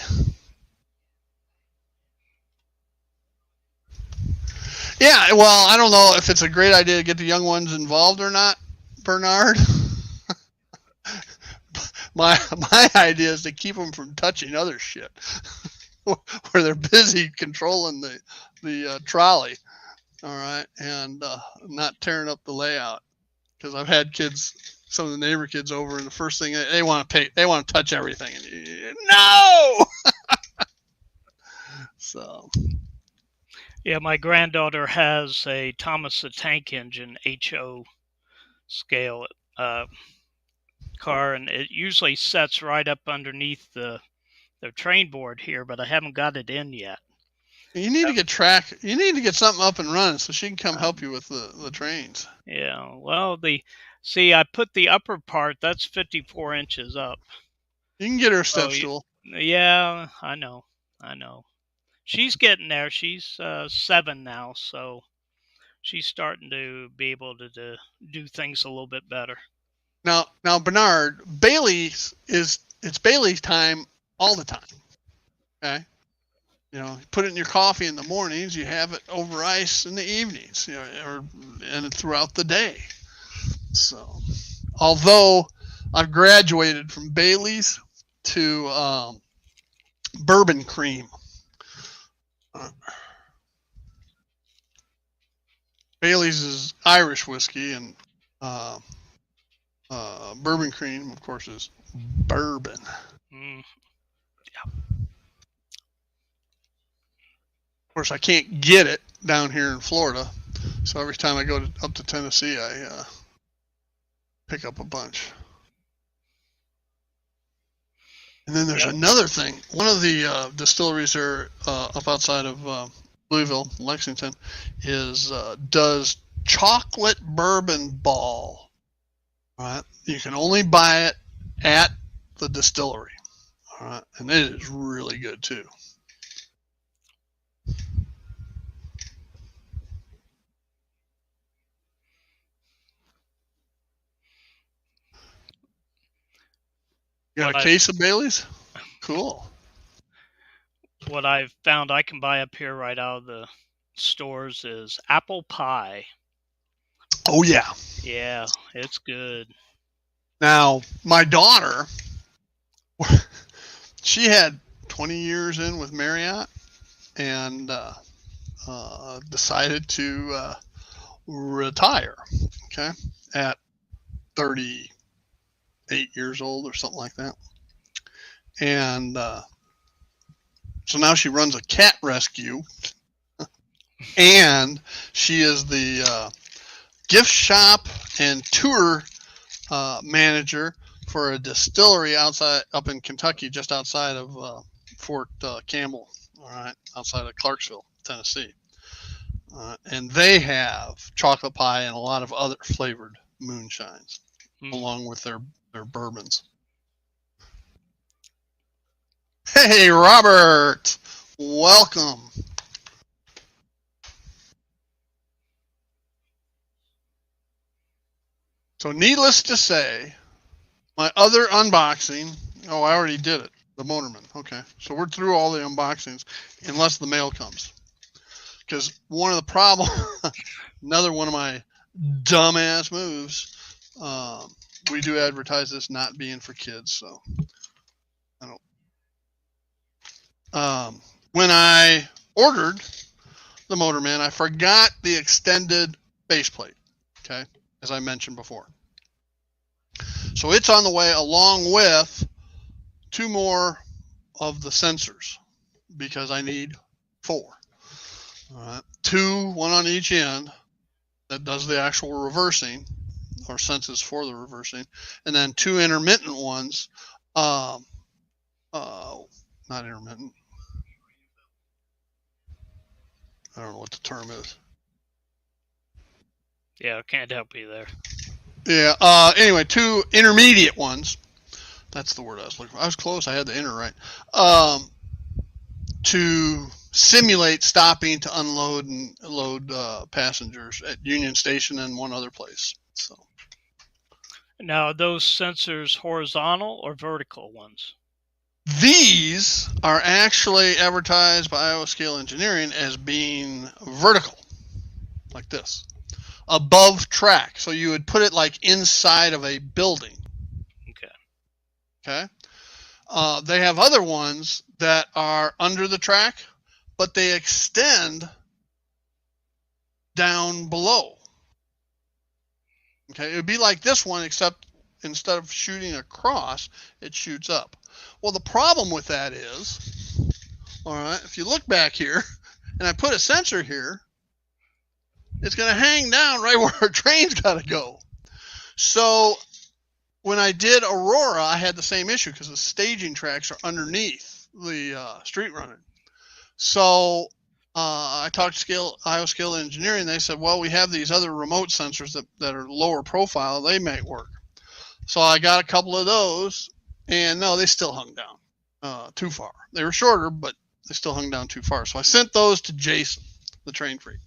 Yeah, well, I don't know if it's a great idea to get the young ones involved or not, Bernard. my idea is to keep them from touching other shit, where they're busy controlling the trolley. All right, and not tearing up the layout. Because I've had kids, some of the neighbor kids over, and the first thing they want to touch everything, and no. So. Yeah, my granddaughter has a Thomas the Tank Engine HO scale car, and it usually sets right up underneath the train board here, but I haven't got it in yet. You need to get You need to get something up and running so she can come help you with the trains. Yeah, well, I put the upper part. That's 54 inches up. You can get her a step stool. Yeah, I know. She's getting there. She's 7 now, so she's starting to be able to do things a little bit better. Now, Bernard, it's Bailey's time all the time. Okay, you know, put it in your coffee in the mornings. You have it over ice in the evenings, you know, and throughout the day. So, although I've graduated from Bailey's to bourbon cream. Bailey's is Irish whiskey, and bourbon cream, of course, is bourbon. Yeah. Of course, I can't get it down here in Florida, so every time I go up to Tennessee, I pick up a bunch. And then there's another thing. One of the distilleries there up outside of Louisville, Lexington, does chocolate bourbon ball. All right, you can only buy it at the distillery. All right, and it is really good too. You got a case of Bailey's? Cool. What I've found I can buy up here right out of the stores is apple pie. Oh, yeah. Yeah, it's good. Now, my daughter, she had 20 years in with Marriott and decided to retire, okay, at 38 years old or something like that. And so now she runs a cat rescue, and she is the gift shop and tour manager for a distillery up in Kentucky, just outside of Fort Campbell, all right, outside of Clarksville, Tennessee. And they have chocolate pie and a lot of other flavored moonshines, along with their bourbons. Hey, Robert, welcome. So needless to say, my other unboxing, I already did it, the Motorman. Okay, so we're through all the unboxings, unless the mail comes. Because one of the problems, another one of my dumbass moves, we do advertise this not being for kids, so I don't. When I ordered the Motorman, I forgot the extended baseplate, okay, as I mentioned before. So it's on the way along with 2 more of the sensors, because I need 4. All right, 2, 1 on each end that does the actual reversing or senses for the reversing, and then 2 intermittent ones. Not intermittent. I don't know what the term is. Yeah, I can't help you there. Yeah. Anyway, 2 intermediate ones. That's the word I was looking for. I was close. I had the inner right. To simulate stopping to unload and load passengers at Union Station and one other place. So. Now, are those sensors horizontal or vertical ones? These are actually advertised by Iowa Scale Engineering as being vertical, like this, above track. So you would put it like inside of a building. Okay. They have other ones that are under the track, but they extend down below. Okay. It would be like this one, except instead of shooting across, it shoots up. Well, the problem with that is, all right, if you look back here and I put a sensor here, it's going to hang down right where our train's got to go. So when I did Aurora, I had the same issue because the staging tracks are underneath the street running. So I talked to Iowa Scale Engineering. They said, well, we have these other remote sensors that are lower profile. They might work. So I got a couple of those, and no, they still hung down too far. They were shorter, but they still hung down too far. So I sent those to Jason, the train freak,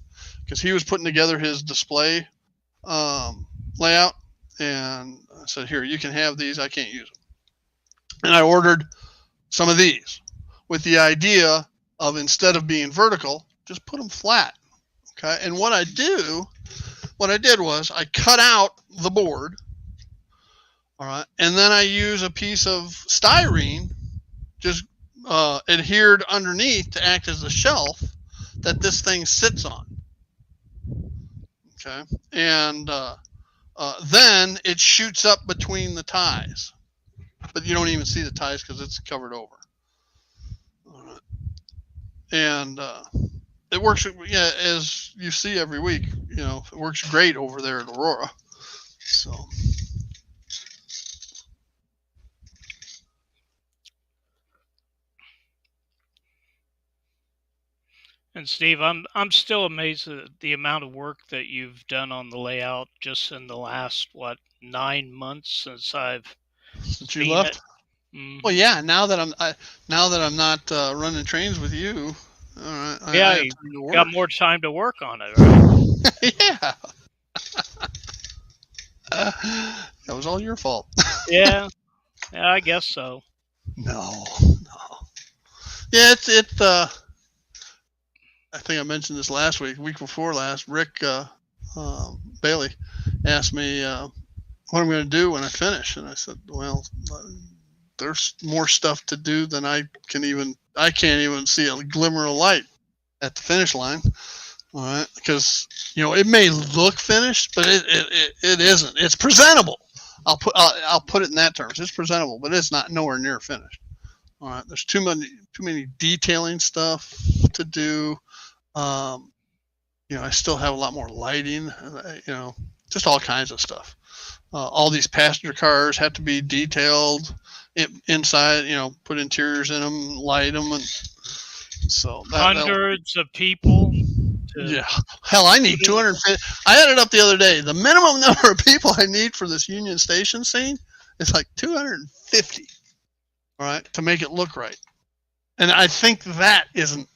because he was putting together his display layout. And I said, here, you can have these. I can't use them. And I ordered some of these with the idea of, instead of being vertical, just put them flat. Okay. And what I did was I cut out the board. All right. And then I use a piece of styrene just adhered underneath to act as a shelf that this thing sits on. Okay. And then it shoots up between the ties, but you don't even see the ties because it's covered over. All right. And it works, yeah, as you see every week. You know, it works great over there at Aurora. So. And Steve, I'm still amazed at the amount of work that you've done on the layout just in the last 9 months since I've Since you seen left. it. Mm. Well, yeah. Now that I'm not running trains with you, all right. Yeah, I have you time to work. got more time to work on it, right? Yeah. That was all your fault. Yeah, I guess so. No. Yeah, I think I mentioned this last week before last. Rick Bailey asked me what I'm going to do when I finish, and I said, well, there's more stuff to do than I can't even see a glimmer of light at the finish line. All right, because it may look finished, but it isn't. It's presentable. I'll put it in that terms. It's presentable, but it's not nowhere near finished. All right, there's too many detailing stuff to do. I still have a lot more lighting. Just all kinds of stuff. All these passenger cars have to be detailed inside. Put interiors in them, light them, and so hundreds of people. Yeah, hell, I need 250. I added up the other day. The minimum number of people I need for this Union Station scene is like 250. All right, to make it look right, and I think that isn't.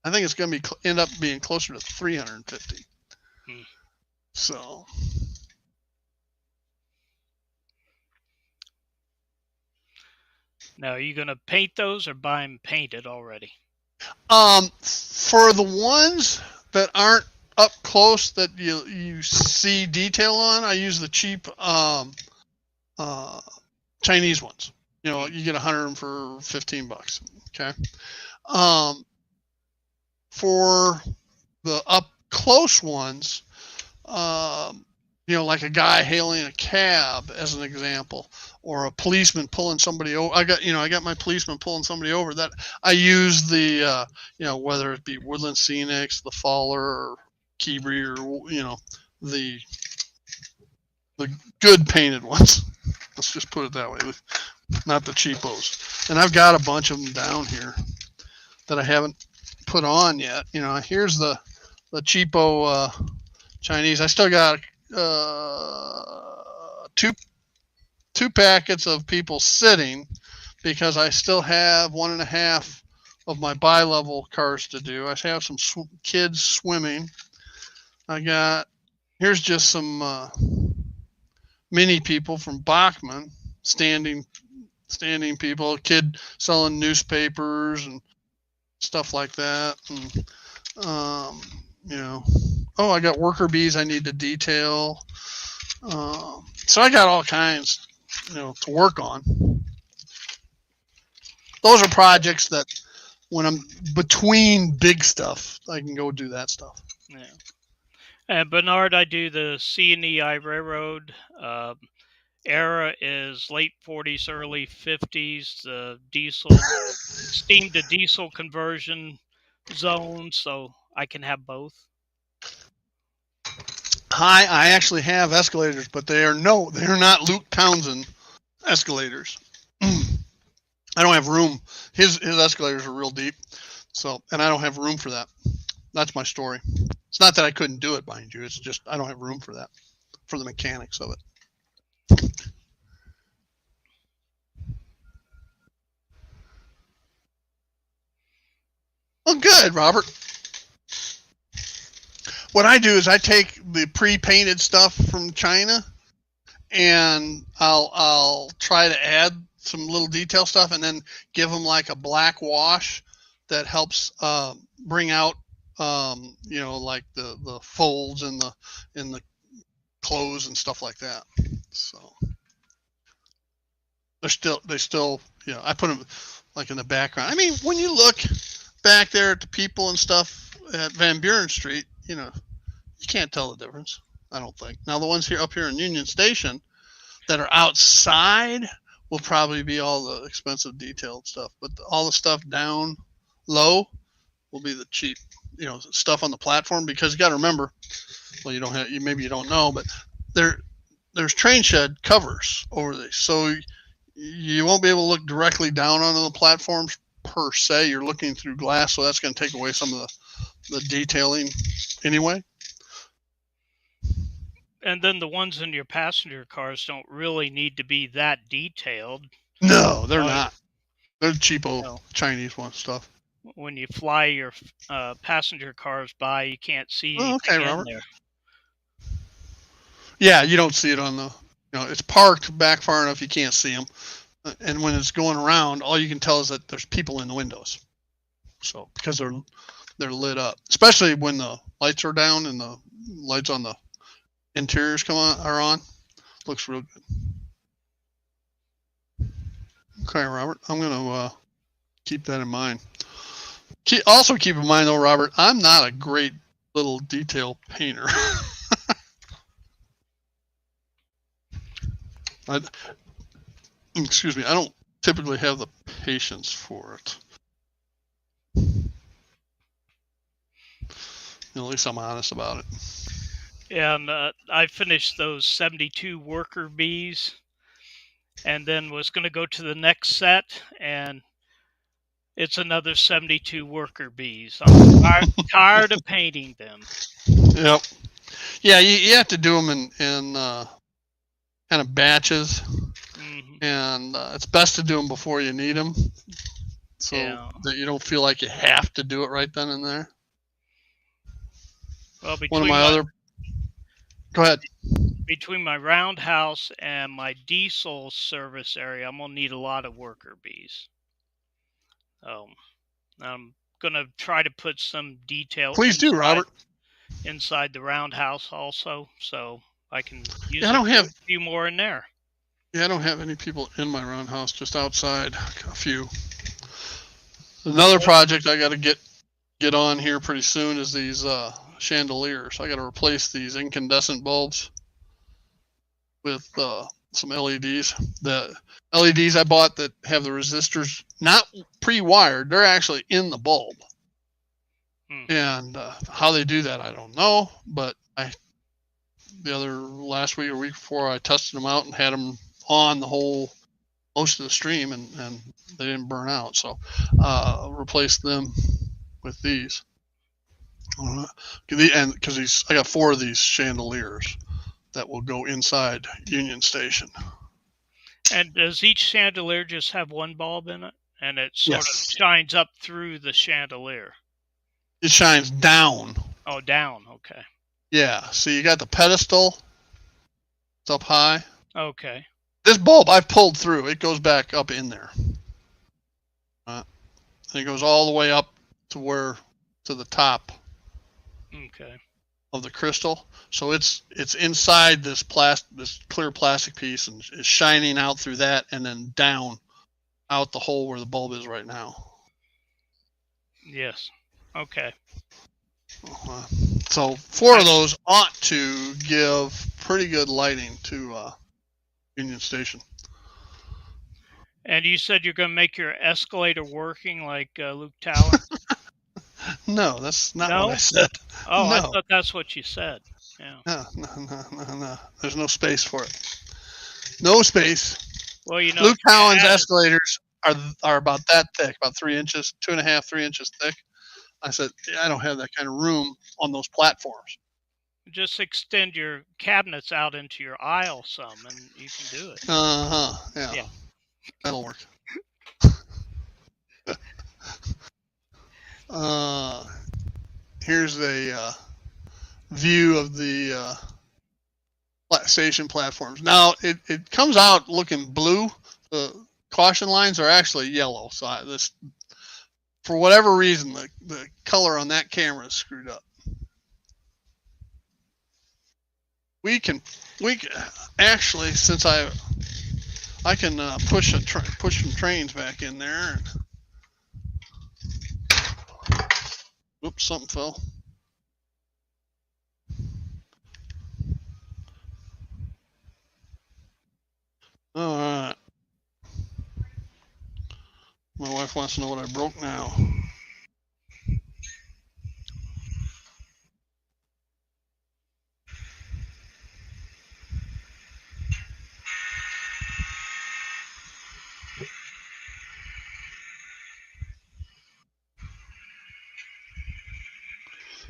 I think it's going to end up being closer to 350. So. Now, are you going to paint those or buy them painted already? For the ones that aren't up close that you see detail on, I use the cheap Chinese ones. You get 100 of them for $15. Okay. For the up close ones, like a guy hailing a cab as an example, or a policeman pulling somebody over. I got my policeman pulling somebody over. That I use the whether it be Woodland Scenics, the Faller, or Keebri, or the good painted ones. Let's just put it that way, not the cheapos. And I've got a bunch of them down here that I haven't put on yet. Here's the cheapo Chinese. I still got two packets of people sitting because I still have 1.5 of my bi-level cars to do. I have some kids swimming. Here's just some mini people from Bachman, standing people, a kid selling newspapers and stuff like that. And, I got worker bees I need to detail. So I got all kinds, to work on. Those are projects that when I'm between big stuff, I can go do that stuff. Yeah. And Bernard, I do the C&EI Railroad. Era is late 40s, early 50s. The steam to diesel conversion zone, so I can have both. I actually have escalators, but they're not Luke Townsend escalators. I don't have room. His escalators are real deep, and I don't have room for that. That's my story. It's not that I couldn't do it, mind you. It's just I don't have room for that, for the mechanics of it. Well, good, Robert. What I do is I take the pre-painted stuff from China, and I'll try to add some little detail stuff, and then give them like a black wash that helps bring out like the folds in the clothes and stuff like that. So they still I put them like in the background. I mean, when you look back there at the people and stuff at Van Buren Street, you can't tell the difference, I don't think. Now the ones up here in Union Station that are outside will probably be all the expensive detailed stuff, but all the stuff down low will be the cheap, stuff on the platform, because you got to remember, well, maybe you don't know, but there's train shed covers over these, so you won't be able to look directly down onto the platforms per se. You're looking through glass, so that's going to take away some of the detailing anyway. And then the ones in your passenger cars don't really need to be that detailed. No, they're not. They're cheapo Chinese one stuff. When you fly your passenger cars by, you can't see anything in there. Yeah, you don't see it on the. It's parked back far enough you can't see them, and when it's going around, all you can tell is that there's people in the windows. So because they're lit up, especially when the lights are down and the lights on the interiors are on, looks real good. Okay, Robert, I'm gonna keep that in mind. Also keep in mind though, Robert, I'm not a great little detail painter. Excuse me, I don't typically have the patience for it. At least I'm honest about it. Yeah, and I finished those 72 worker bees, and then was going to go to the next set, and it's another 72 worker bees. I'm tired of painting them. Yep. Yeah, you have to do them in kind of batches, and it's best to do them before you need them, so that you don't feel like you have to do it right then and there. Well, Go ahead. Between my roundhouse and my diesel service area, I'm gonna need a lot of worker bees. I'm gonna try to put some detail. Please do, Robert. Inside the roundhouse also, so I can use a few more in there. Yeah, I don't have any people in my roundhouse, just outside a few. Another project I got to get on here pretty soon is these chandeliers. I got to replace these incandescent bulbs with some LEDs. The LEDs I bought that have the resistors not pre-wired, they're actually in the bulb. And how they do that, I don't know, but last week or week before, I tested them out and had them on most of the stream, and they didn't burn out. So replaced them with these. And because I got 4 of these chandeliers, that will go inside Union Station. And does each chandelier just have one bulb in it? And it sort of Yes. shines up through the chandelier? It shines down. Oh, down. Okay. Yeah. So you got the pedestal. It's up high. Okay. This bulb I've pulled through. It goes back up in there. And it goes all the way up to the top Okay. of the crystal. So it's inside this clear plastic piece, and is shining out through that, and then down out the hole where the bulb is right now. Yes. Okay. So 4 of those ought to give pretty good lighting to Union Station. And you said you're going to make your escalator working like Luke Tower? No, that's not No? what I said. Oh, No. I thought that's what you said. Yeah. No. There's no space for it. No space. Well, you know, Luke Cowan's added- escalators are about that thick, about 3 inches, 2.5, 3 inches thick. I said, I don't have that kind of room on those platforms. just extend your cabinets out into your aisle some, and you can do it. Yeah. That'll work. Here's a view of the station platforms. Now it comes out looking blue. The caution lines are actually yellow. So for whatever reason, the color on that camera is screwed up. We can actually, since I can push some trains back in there. Whoops, something fell. All right. My wife wants to know what I broke now.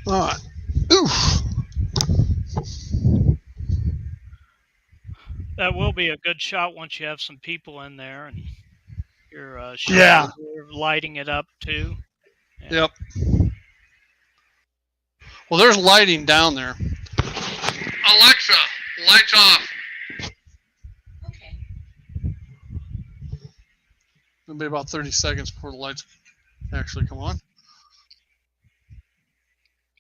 All right. Oof. That will be a good shot once you have some people in there and you're you're lighting it up too. Yeah. Yep. Well, there's lighting down there. Alexa, lights off. Okay. It'll be about 30 seconds before the lights actually come on.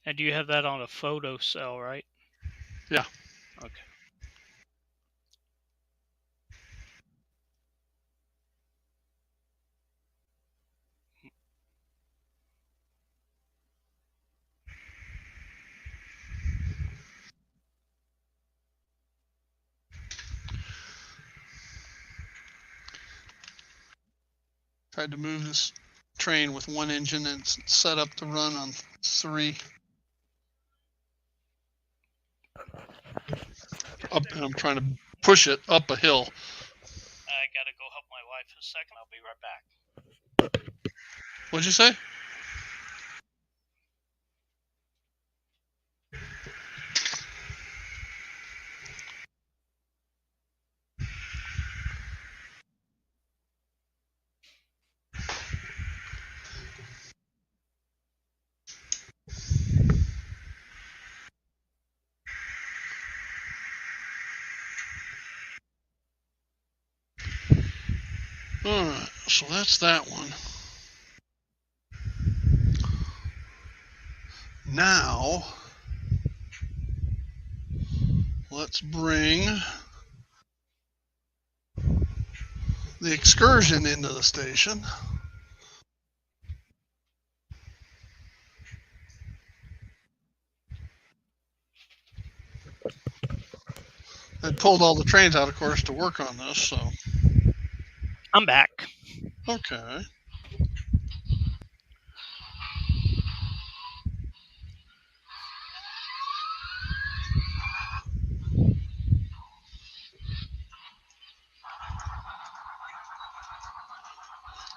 And you have that on a photo cell, right? Yeah. Okay. Tried to move this train with one engine and set up to run on 3. Up, and I'm trying to push it up a hill. I gotta go help my wife a second. I'll be right back. What'd you say? All right, so that's that one. Now, let's bring the excursion into the station. I pulled all the trains out, of course, to work on this, so. I'm back. Okay.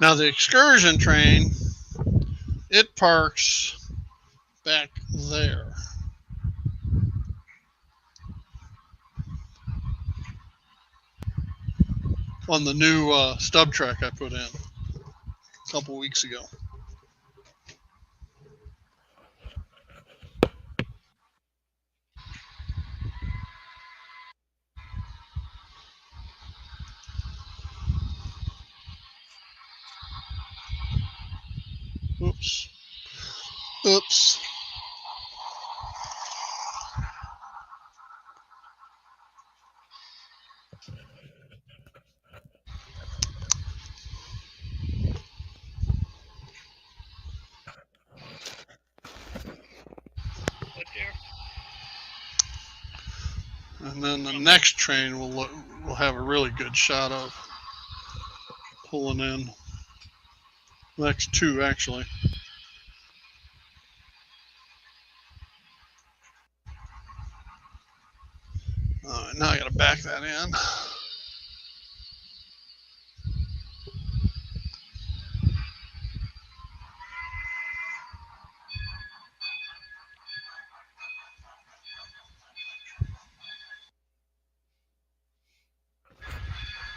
Now the excursion train, it parks back there. on the new stub track I put in a couple weeks ago. Oops. Oops. Good dear. And then the next train we'll have a really good shot of pulling in. Next two, actually. All right, now I got to back that in.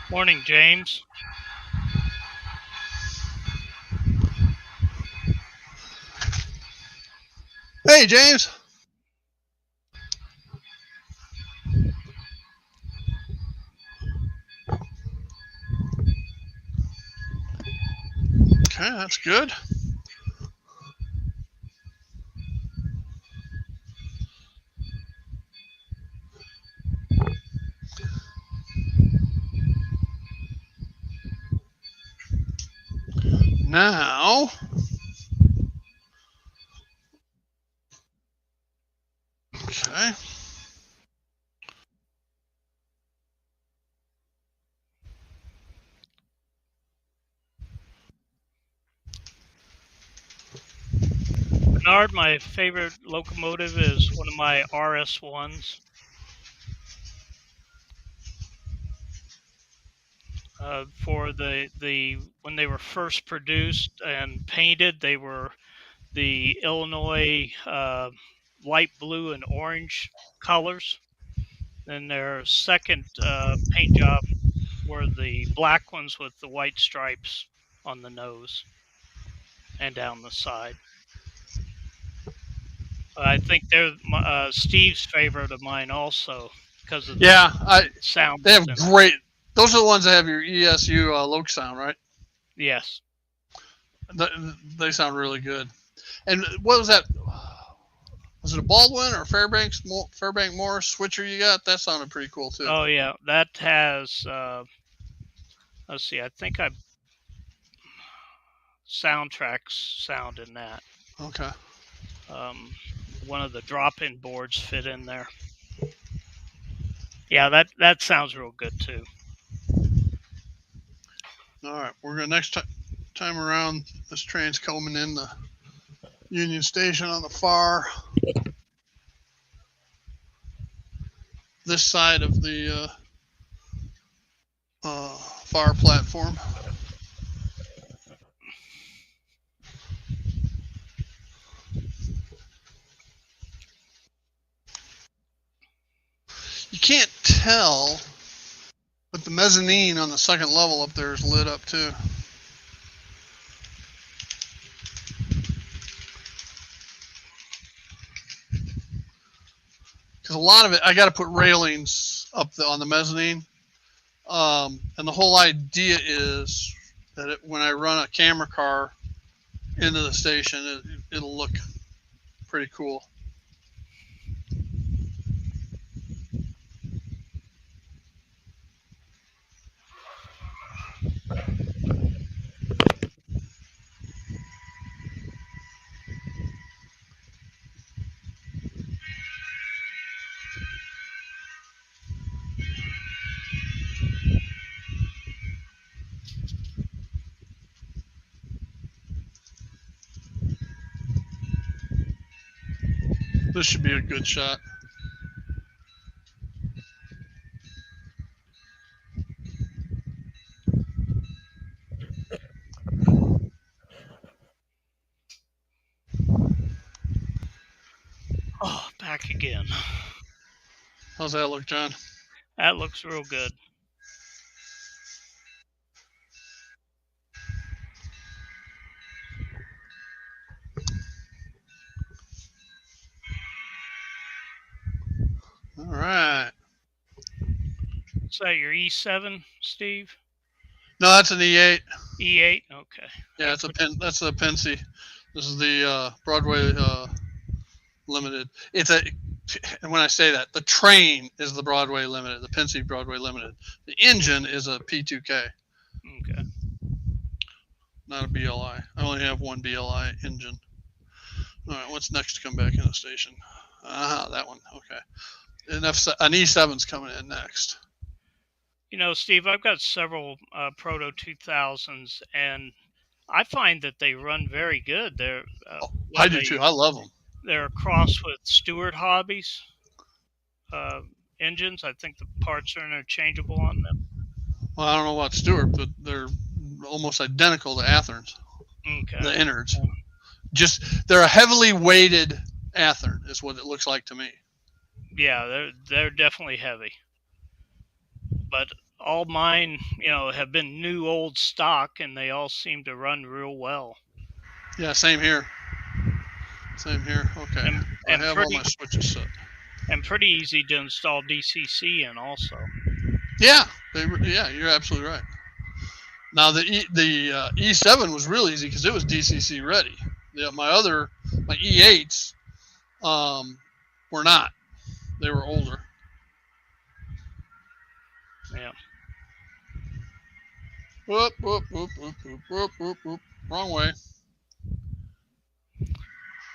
Morning, James. Hey, James. Okay, that's good. Now, okay. Bernard, my favorite locomotive is one of my RS1s. For the when they were first produced and painted, they were the Illinois light blue and orange colors. Then their second paint job were the black ones with the white stripes on the nose and down the side. I think they're Steve's favorite of mine also because of Yeah, the sound. they have great. Those are the ones that have your ESU Loke sound, right? Yes. They sound really good. And what was that? Was it a Baldwin or Fairbank Morris switcher you got? That sounded pretty cool too. Oh yeah, that has. Let's see. I think I soundtracks sound in that. Okay. One of the drop-in boards fit in there. Yeah, that sounds real good too. All right, we're gonna next time around. This train's coming in the Union Station on the far this side of the far platform. You can't tell, but the mezzanine on the second level up there is lit up too. Because a lot of it, I got to put railings up on the mezzanine. And the whole idea is that when I run a camera car into the station, it'll look pretty cool. This should be a good shot. Oh, back again. How's that look, John? That looks real good. that your E7, Steve? No, that's an E8. E8? Okay. Yeah, it's a Pen. That's a Pennsy. This is the Broadway Limited. It's a. And when I say that, the train is the Broadway Limited, the Pennsy Broadway Limited. The engine is a P2K, Okay. not a BLI. I only have one BLI engine. All right, what's next to come back in the station? That one. Okay. An E7's coming in next. You know, Steve, I've got several Proto 2000s, and I find that they run very good. They're Oh, I when do too. I love them. they're a cross with Stewart Hobbies uh, engines. I think the parts are interchangeable on them. Well, I don't know about Stewart, but they're almost identical to Athearn's. Okay. The innards. Just they're a heavily weighted Athearn is what it looks like to me. Yeah, they're definitely heavy. But all mine, have been new old stock, and they all seem to run real well. Yeah, same here. Same here. Okay. I have all my switches set. And pretty easy to install DCC in also. Yeah, you're absolutely right. Now the E7 was real easy because it was DCC ready. My E8s were not. They were older. Yeah. Whoop, whoop, whoop, whoop, whoop, whoop, whoop, whoop. Wrong way.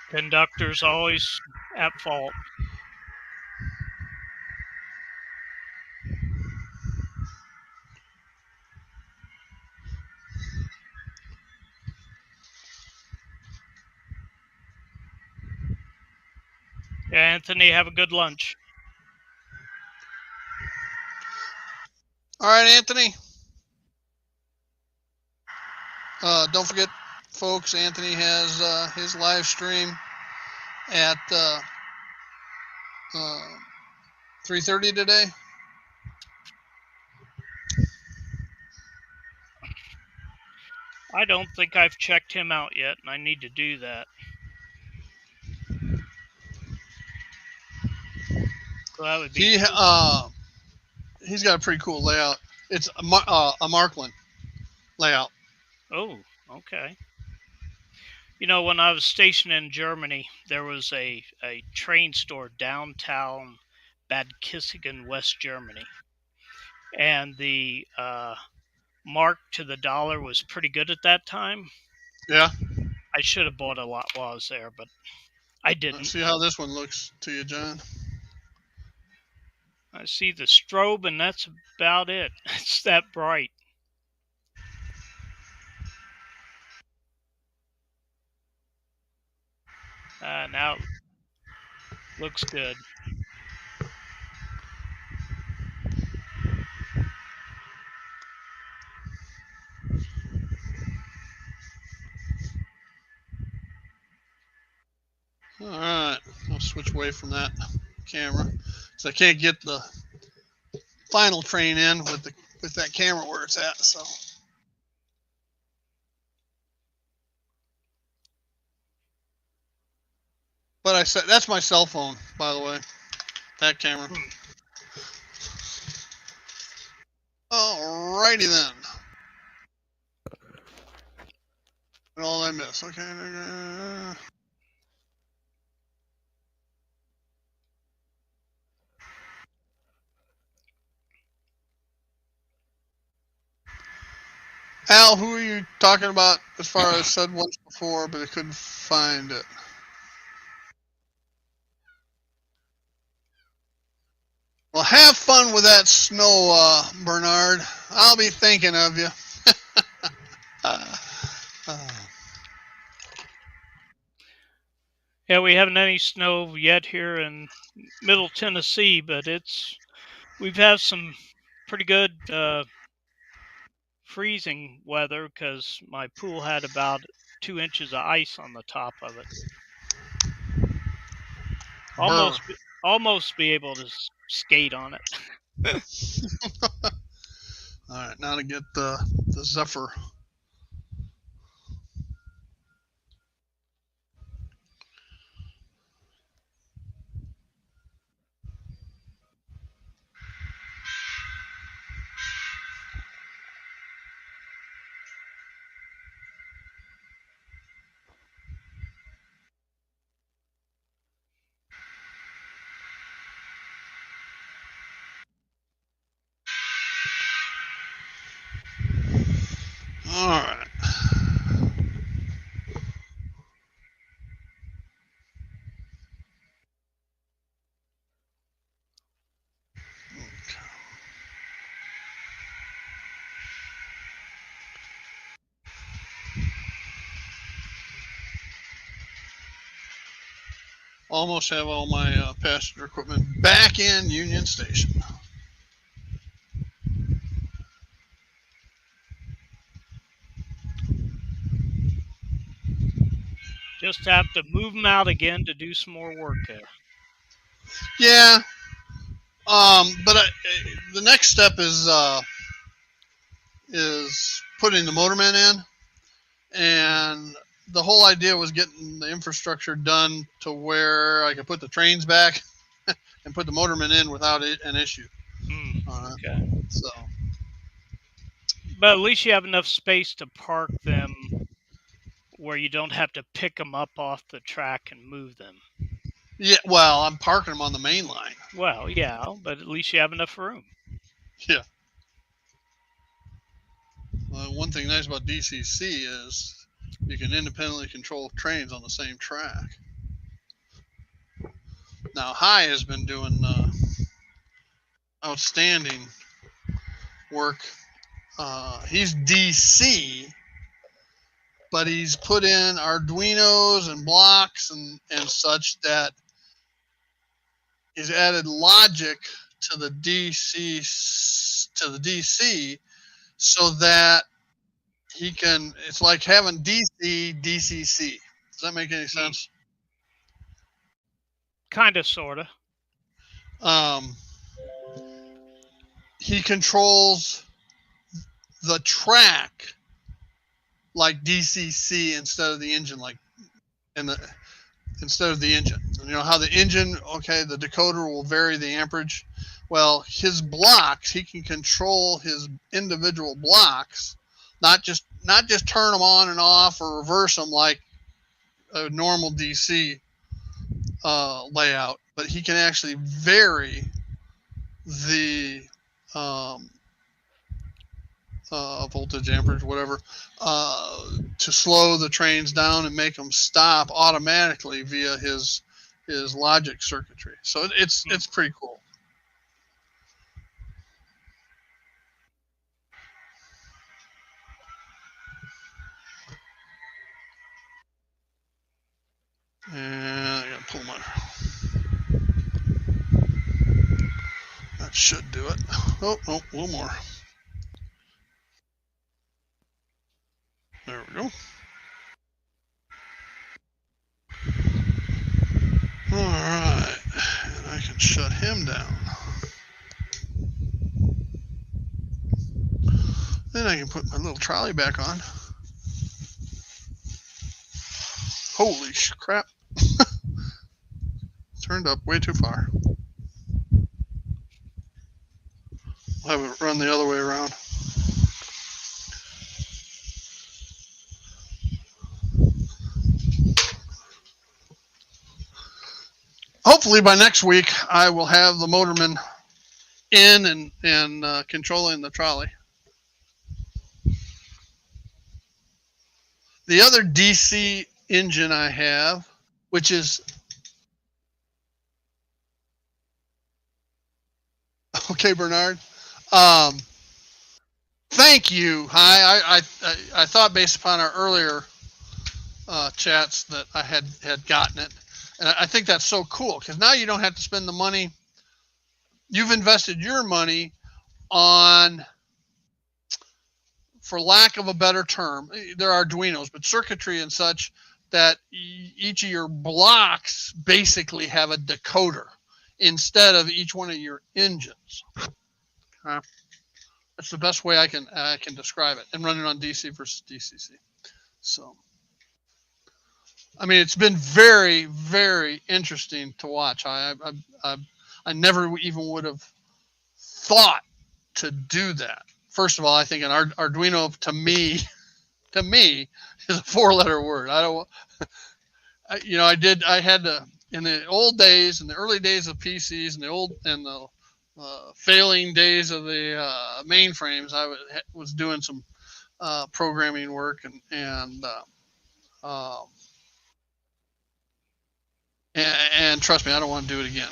Conductor's always at fault. Yeah, Anthony, have a good lunch. All right, Anthony. Don't forget, folks, Anthony has his live stream at 3:30 today. I don't think I've checked him out yet, and I need to do that. So that would be. He's got a pretty cool layout. It's a Markland layout. Oh, okay. When I was stationed in Germany, there was a train store downtown Bad Kissingen, West Germany. And the mark to the dollar was pretty good at that time. Yeah. I should have bought a lot while I was there, but I didn't. Let's see how this one looks to you, John. I see the strobe, and that's about it. It's that bright. Now looks good. All right, I'll switch away from that camera because I can't get the final train in with that camera where it's at. So. But I said that's my cell phone, by the way. That camera. Alrighty then. And all I miss. Okay. Al, who are you talking about as far as said once before, but I couldn't find it? Well, have fun with that snow, Bernard. I'll be thinking of you. Yeah, we haven't any snow yet here in Middle Tennessee, but we've had some pretty good freezing weather because my pool had about 2 inches of ice on the top of it. Almost be able to skate on it. All right, now to get the Zephyr. All right. Almost have all my passenger equipment back in Union Station. Just have to move them out again to do some more work there. Yeah. But the next step is putting the motormen in, and the whole idea was getting the infrastructure done to where I could put the trains back and put the motormen in without an issue. Okay. So, but at least you have enough space to park them where you don't have to pick them up off the track and move them. yeah, well, I'm parking them on the main line. Well, yeah, but at least you have enough room. Yeah. One thing nice about DCC is you can independently control trains on the same track. Now, High has been doing outstanding work. He's DC, but he's put in Arduinos and blocks and such that he's added logic to the DC so that he can. It's like having DC DCC. Does that make any sense? Kind of, sort of. He controls the track like DCC instead of the engine, instead of the engine. You know how the engine, okay, the decoder will vary the amperage. Well, his blocks, he can control his individual blocks, not just turn them on and off or reverse them like a normal DC layout, but he can actually vary the voltage, amperage, whatever, to slow the trains down and make them stop automatically via his logic circuitry. So it's pretty cool. And I gotta pull my. That should do it. Oh, a little more. There we go. All right, and I can shut him down. Then I can put my little trolley back on. Holy crap. Turned up way too far. I'll have it run the other way around. Hopefully by next week I will have the motorman in and controlling the trolley. The other DC engine I have, which is okay, Bernard. Thank you. Hi. I thought based upon our earlier chats that I had gotten it, and I think that's so cool because now you don't have to spend the money. You've invested your money on, for lack of a better term, there are Arduinos, but circuitry and such that each of your blocks basically have a decoder instead of each one of your engines. That's the best way I can describe it, and run it on DC versus DCC. So, I mean, it's been very, very interesting to watch. I never even would have thought to do that. First of all, I think an Arduino to me is a 4-letter word. I don't, I had to, in the old days, in the early days of PCs, and the failing days of the mainframes, I was doing some programming work, um, and trust me, I don't want to do it again.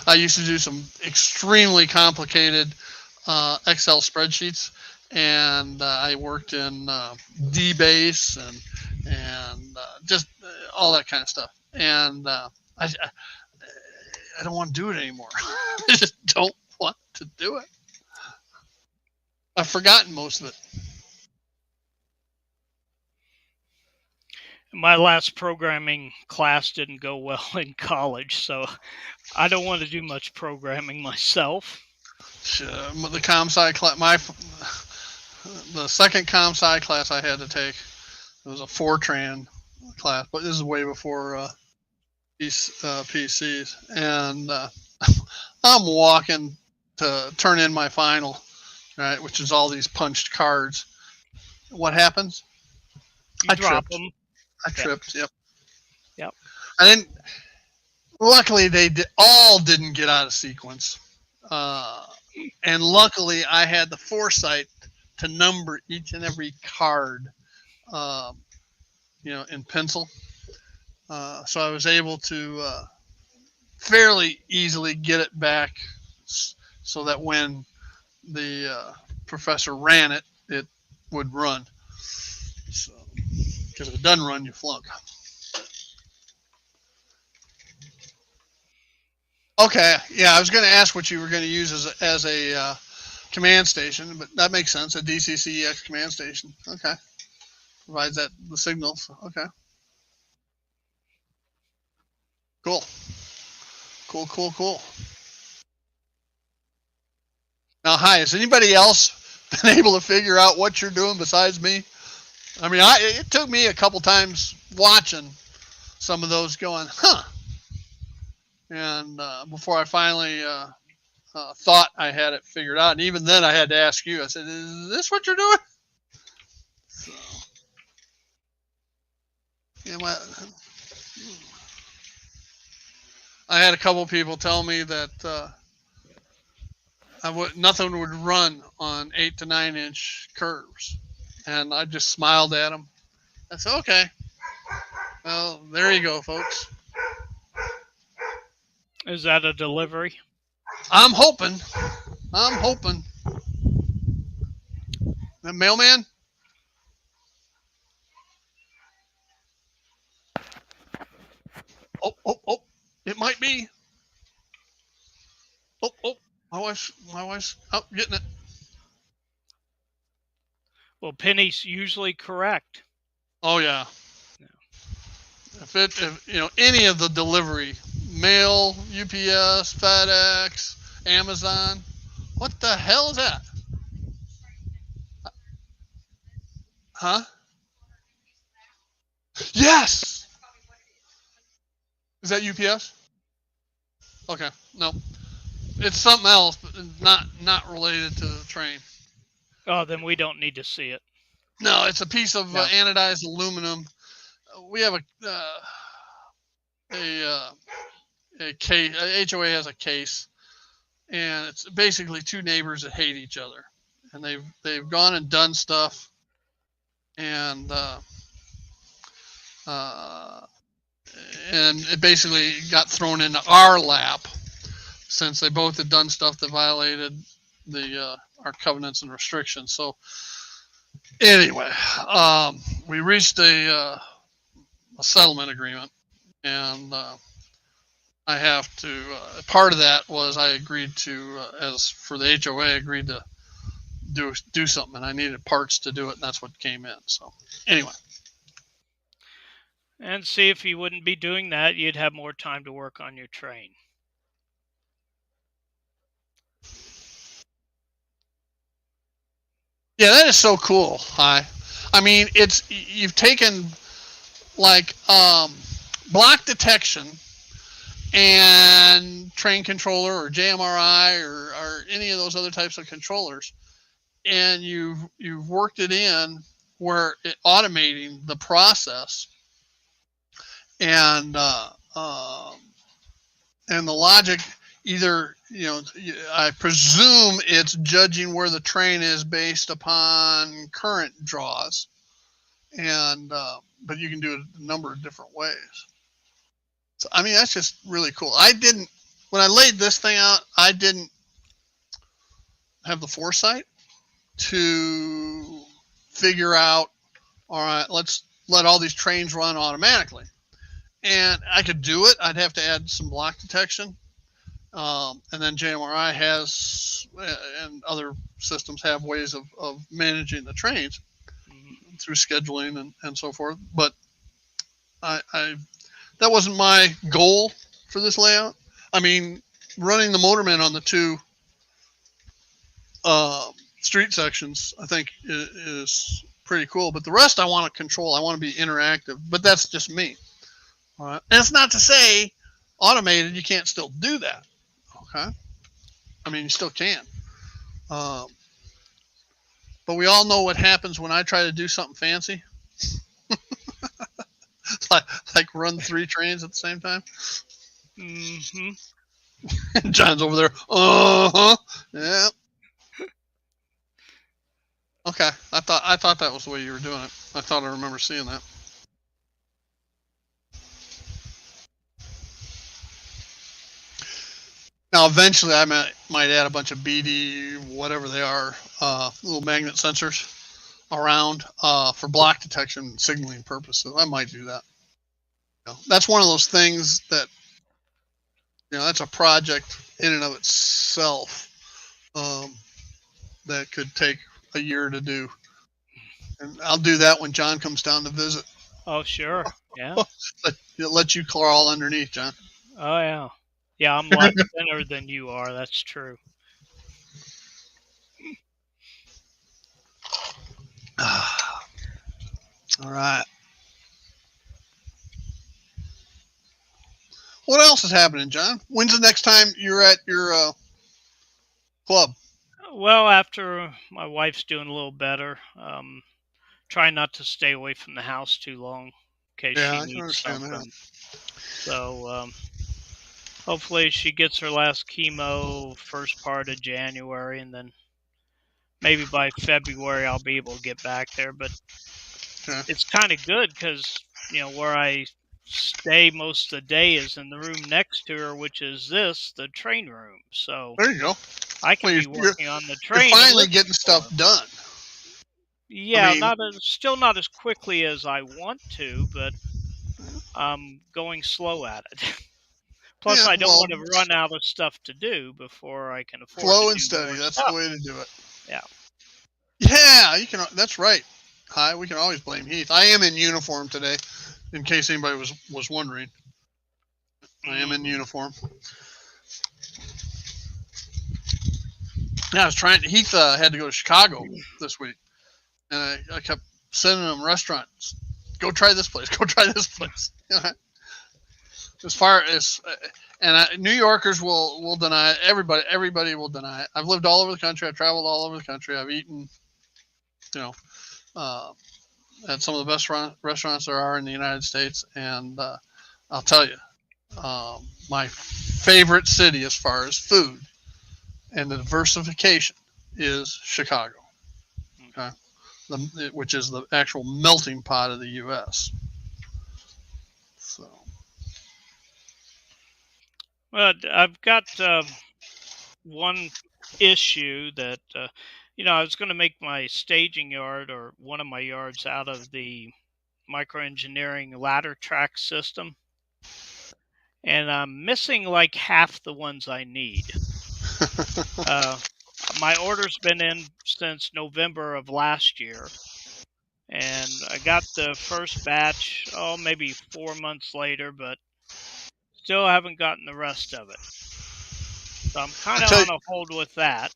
I used to do some extremely complicated Excel spreadsheets, and I worked in DBase and just all that kind of stuff. And I don't want to do it anymore. I just don't want to do it. I've forgotten most of it. My last programming class didn't go well in college, so I don't want to do much programming myself. The comp sci class, the second comp sci class I had to take, it was a Fortran class, but this is way before PCs, and I'm walking to turn in my final, right, which is all these punched cards. What happens? You drop them. I tripped. Yep. Yep. I didn't. Luckily, they all didn't get out of sequence, and luckily, I had the foresight to number each and every card, in pencil. So I was able to fairly easily get it back, so that when the professor ran it, it would run. So, because if it doesn't run, you flunk. Okay, yeah, I was going to ask what you were going to use as a command station, but that makes sense. A DCCEX command station. Okay, provides the signals. Okay, cool. Now, hi, has anybody else been able to figure out what you're doing besides me? I mean, it took me a couple times watching some of those going, huh? And before I finally thought I had it figured out, and even then I had to ask you. I said, "Is this what you're doing?" So, yeah, I had a couple people tell me that nothing would run on 8 to 9 inch curves, and I just smiled at them. I said, "Okay, well, there you go, folks." Is that a delivery? I'm hoping. The mailman? Oh, it might be. Oh, my wife's up getting it. Well, Penny's usually correct. Oh yeah. If any of the delivery, mail, UPS, FedEx, Amazon, what the hell is that? Huh? Yes. Is that UPS? Okay, no, it's something else, but not related to the train. Oh, then we don't need to see it. No, it's a piece of anodized aluminum. We have a case. HOA has a case, and it's basically two neighbors that hate each other, and they've gone and done stuff, and it basically got thrown into our lap, since they both had done stuff that violated our covenants and restrictions. So anyway, we reached a settlement agreement, and I have to. Part of that was I agreed to, as for the HOA, I agreed to do something, and I needed parts to do it, and that's what came in. So anyway. And see, if you wouldn't be doing that, you'd have more time to work on your train. Yeah, that is so cool. Hi. I mean, you've taken like block detection and train controller or JMRI or any of those other types of controllers, and you've worked it in where automating the process and the logic either, I presume it's judging where the train is based upon current draws, and but you can do it a number of different ways. So I mean, that's just really cool. When I laid this thing out, I didn't have the foresight to figure out, all right, let's let all these trains run automatically. And I could do it. I'd have to add some block detection. And then JMRI has, and other systems have ways of managing the trains through scheduling and so forth. But I that wasn't my goal for this layout. I mean, running the Motorman on the two street sections, I think, is pretty cool. But the rest I want to control. I want to be interactive. But that's just me. All right. And it's not to say automated you can't still do that. Okay. I mean, you still can. But we all know what happens when I try to do something fancy. like run 3 trains at the same time. Mm-hmm. John's over there. Uh-huh. Yeah. Okay. I thought that was the way you were doing it. I thought I remember seeing that. Now, eventually, I might add a bunch of BD, whatever they are, little magnet sensors around for block detection signaling purposes. I might do that. That's one of those things that, that's a project in and of itself that could take a year to do. And I'll do that when John comes down to visit. Oh, sure. Yeah. Let you crawl underneath, John. Oh, yeah. Yeah, I'm a lot thinner than you are. That's true. All right. What else is happening, John? When's the next time you're at your club? Well, after my wife's doing a little better, try not to stay away from the house too long in case she needs something. That. So hopefully she gets her last chemo first part of January, and then maybe by February I'll be able to get back there. But it's kind of good because, where I stay most of the day is in the room next to her, which is the train room. So there you go. I can be working on the train. You're finally getting stuff done. Yeah, still not as quickly as I want to, but I'm going slow at it. Plus, I don't want to run out of stuff to do before I can afford flow to and steady. That's stuff. The way to do it. Yeah. Yeah, you can. That's right. Hi, we can always blame Heath. I am in uniform today, in case anybody was wondering. I am in uniform. Yeah, I was trying. Heath had to go to Chicago this week, and I kept sending him restaurants. Go try this place. Go try this place. As far as New Yorkers will deny it. Everybody will deny it. I've lived all over the country. I've traveled all over the country. I've eaten, at some of the best restaurants there are in the United States. And I'll tell you, my favorite city as far as food and the diversification is Chicago. Okay, which is the actual melting pot of the U.S. So. Well, I've got one issue that, I was going to make my staging yard or one of my yards out of the microengineering ladder track system. And I'm missing like half the ones I need. My order's been in since November of last year. And I got the first batch, maybe 4 months later, but still haven't gotten the rest of it. So I'm kind of on a hold with that.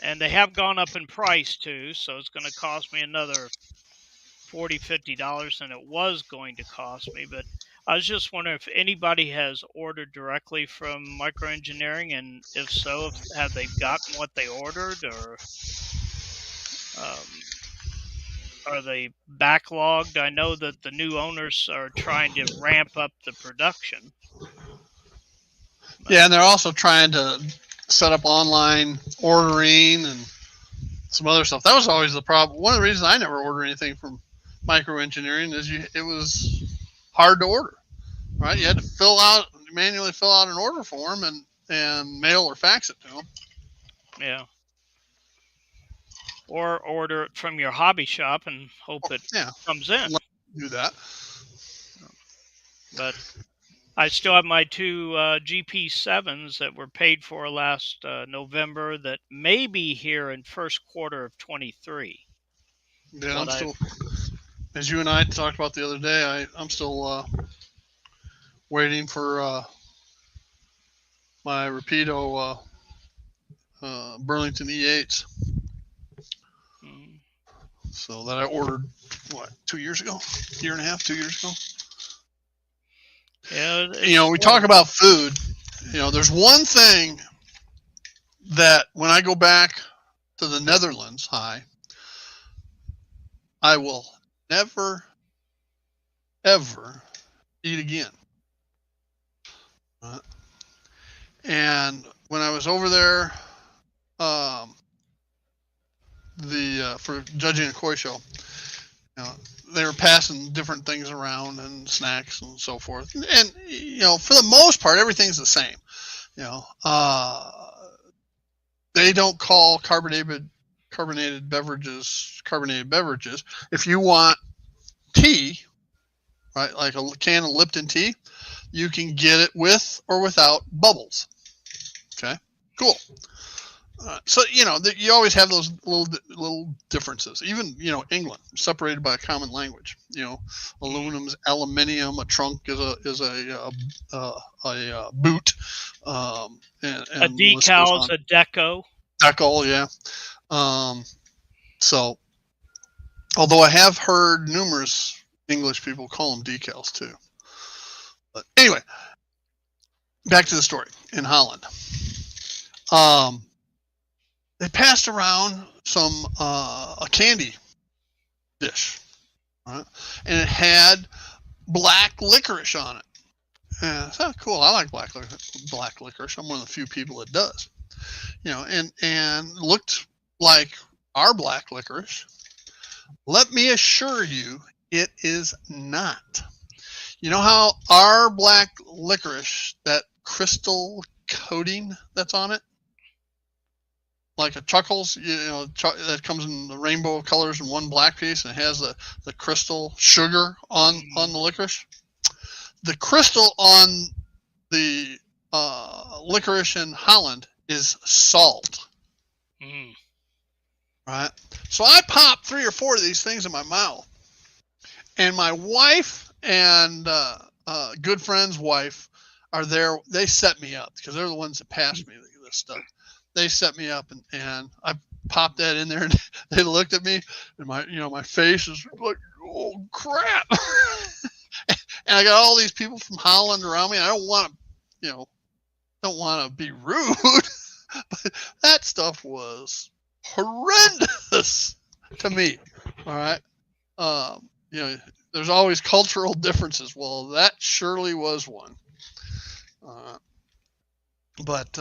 And they have gone up in price too, so it's going to cost me another $40, $50 than it was going to cost me. But I was just wondering if anybody has ordered directly from Microengineering, and if so, have they gotten what they ordered, or are they backlogged? I know that the new owners are trying to ramp up the production. Yeah, and they're also trying to set up online ordering and some other stuff. That was always the problem. One of the reasons I never order anything from Micro Engineering is it was hard to order. Right, you had to manually fill out an order form and mail or fax it to them. Yeah. Or order it from your hobby shop and hope it comes in. Do that. But I still have my two GP7s that were paid for last November that may be here in first quarter of 23. Yeah, I'm still, as you and I talked about the other day, I'm still waiting for my Rapido Burlington E8s. So that I ordered, 2 years ago? Year and a half, 2 years ago? Yeah. We talk about food. There's one thing that when I go back to the Netherlands, I will never, ever eat again. And when I was over there, for judging a koi show, they were passing different things around and snacks and so forth. And for the most part, everything's the same. They don't call carbonated beverages carbonated beverages. If you want tea, right, like a can of Lipton tea, you can get it with or without bubbles. Okay, cool. So you always have those little differences. Even England, separated by a common language. Aluminum's aluminium. A trunk is a boot. And a decal's a deco. Deco, yeah. So, although I have heard numerous English people call them decals too. But anyway, back to the story in Holland. They passed around a candy dish, right? And it had black licorice on it. And I thought, cool, I like black licorice. I'm one of the few people that does. And looked like our black licorice. Let me assure you, it is not. You know how our black licorice, that crystal coating that's on it? Like a Chuckles, that comes in the rainbow colors in one black piece and it has the crystal sugar on the licorice. The crystal on the licorice in Holland is salt. Right? So I popped 3 or 4 of these things in my mouth. And my wife and good friend's wife are there. They set me up because they're the ones that passed me this stuff. They set me up and I popped that in there and they looked at me and my face is like, oh crap. And I got all these people from Holland around me. I don't want to be rude, but that stuff was horrendous to me. All right. There's always cultural differences. Well, that surely was one. But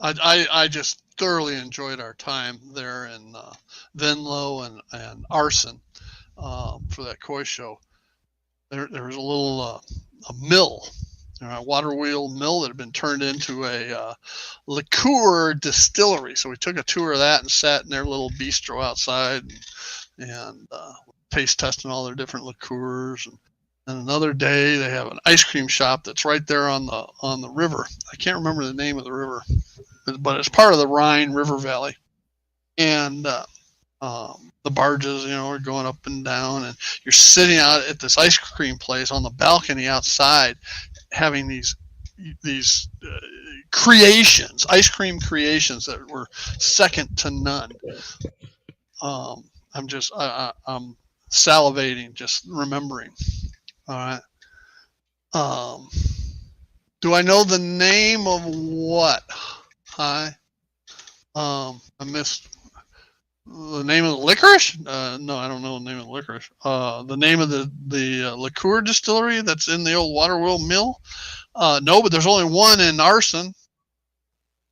I just thoroughly enjoyed our time there in Venlo and Arson for that koi show. There was a little a mill, a water wheel mill that had been turned into a liqueur distillery. So we took a tour of that and sat in their little bistro outside and taste testing all their different liqueurs. And another day they have an ice cream shop that's right there on the river. I can't remember the name of the river, but it's part of the Rhine River Valley. And the barges, are going up and down, and you're sitting out at this ice cream place on the balcony outside, having these creations, ice cream creations that were second to none. I'm salivating just remembering. All right. Do I know the name of what? I missed the name of the licorice. No, I don't know the name of the licorice. The name of the liqueur distillery that's in the old water wheel mill. No, but there's only one in Arson,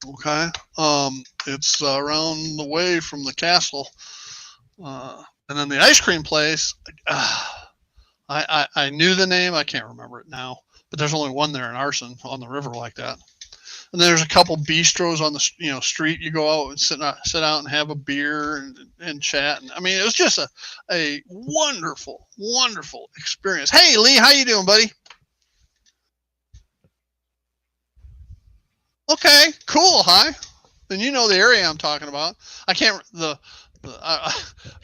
Okay. It's around the way from the castle. And then the ice cream place, I knew the name. I can't remember it now, but there's only one there in Arson on the river like that. And there's a couple bistros on the street. You go out and sit out and have a beer and chat. And I mean, it was just a wonderful, wonderful experience. Hey, Lee, how you doing, buddy? Okay, cool. Hi. Then you know the area I'm talking about. I can't I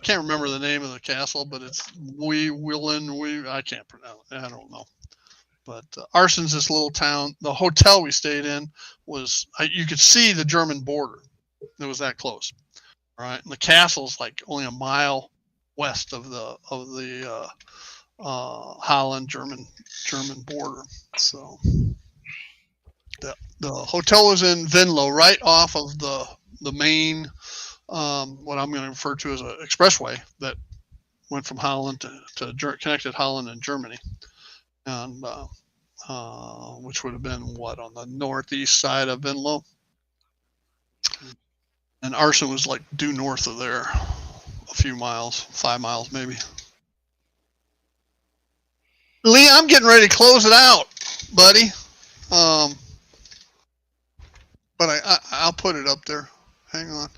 can't remember the name of the castle, but it's I can't pronounce it. I don't know. But Arson's this little town. The hotel we stayed in was you could see the German border. It was that close, right? And the castle's like only a mile west of the Holland German border. So the hotel was in Venlo, right off of the main what I'm going to refer to as an expressway that went from Holland to connected Holland and Germany, and which would have been what on the northeast side of Venlo, and Arson was like due north of there, a few miles, 5 miles maybe. Lee, I'm getting ready to close it out, buddy. But I'll put it up there. Hang on.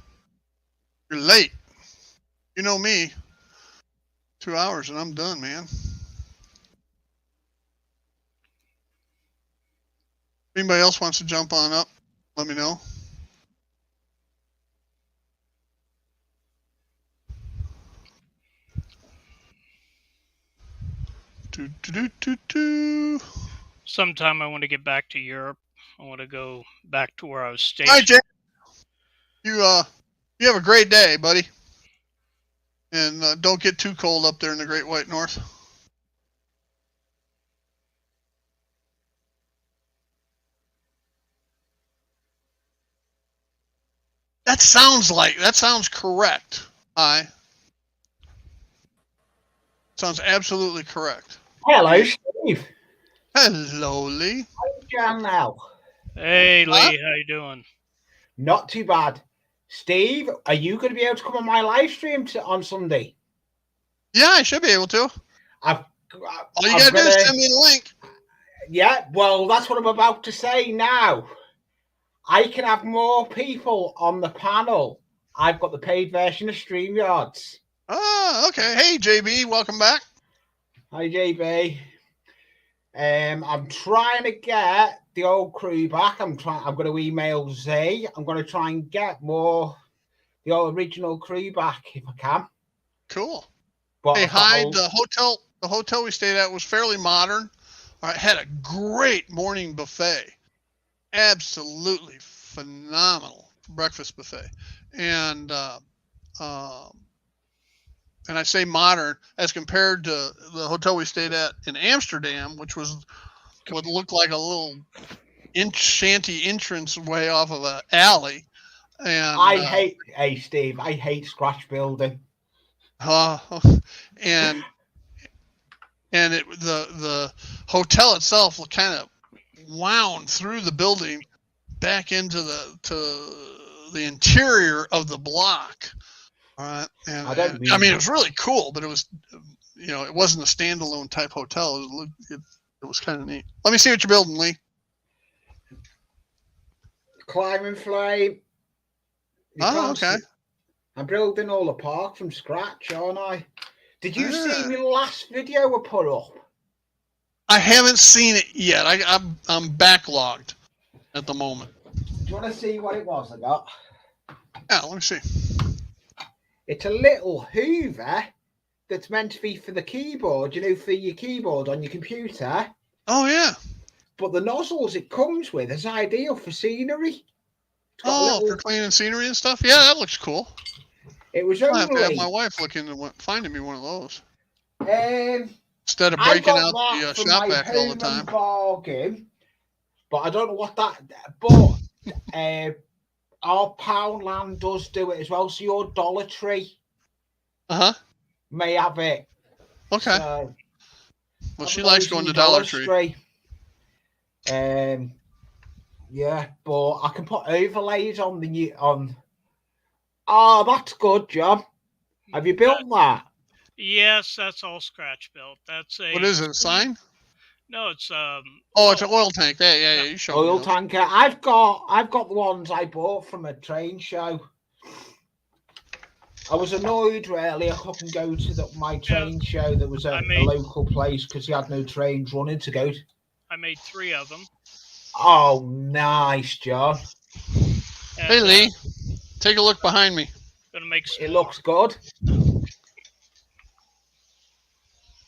You're late. You know me. 2 hours and I'm done, man. Anybody else wants to jump on up? Let me know. Sometime I want to get back to Europe. I want to go back to where I was stationed. All right, Jay. You have a great day, buddy. And don't get too cold up there in the Great White North. That sounds correct. Sounds absolutely correct. Hello, Steve. Hello, Lee. How you doing now? Hey, Lee, how you doing? Not too bad. Steve, are you going to be able to come on my live stream on Sunday? Yeah, I should be able to. All you got to do is send me the link. Yeah, well, that's what I'm about to say now. I can have more people on the panel. I've got the paid version of StreamYards. Oh, okay. Hey, JB, welcome back. Hi, JB. I'm trying to get the old crew back. I'm going to email Zay. I'm going to try and get the original crew back if I can. Cool. But hey, Hyde, the hotel we stayed at was fairly modern. All right, had a great morning buffet. Absolutely phenomenal breakfast buffet. And I say modern as compared to the hotel we stayed at in Amsterdam, which was what looked like a little shanty entrance way off of an alley. And Steve, I hate scratch building. And the hotel itself kind of wound through the building back into the interior of the block. All right. And I mean, it was really cool, but it was, it wasn't a standalone type hotel. It was kind of neat. Let me see what you're building, Lee. Climbing Flame. Okay. I'm building all apart from scratch, aren't I? Did you see my last video I put up? I haven't seen it yet. I'm backlogged at the moment. Do you want to see what it was I got? Yeah, let me see. It's a little Hoover that's meant to be for the keyboard, for your keyboard on your computer. Oh, yeah. But the nozzles it comes with is ideal for scenery. For cleaning scenery and stuff? Yeah, that looks cool. It was I'll have to have my wife finding me one of those. Instead of breaking out the shop vac all the time. Bargain, but I don't know what that. But our Poundland does do it as well. So your Dollar Tree, may have it. Okay. So, well, she likes going to Dollar Tree. Yeah, but I can put overlays on the new on. Oh, that's good, John. Have you built that? Yes, that's all scratch built. That's What is it? A sign? No, it's Oh, it's an oil tank. Yeah. You showed me Oil those. tanker. I've got the ones I bought from a train show. I was annoyed really I couldn't go to my train show that was at a local place because he had no trains running to go to. I made 3 of them. Oh, nice, John. And, Hey, Lee, take a look behind me. Gonna make some It more. looks good.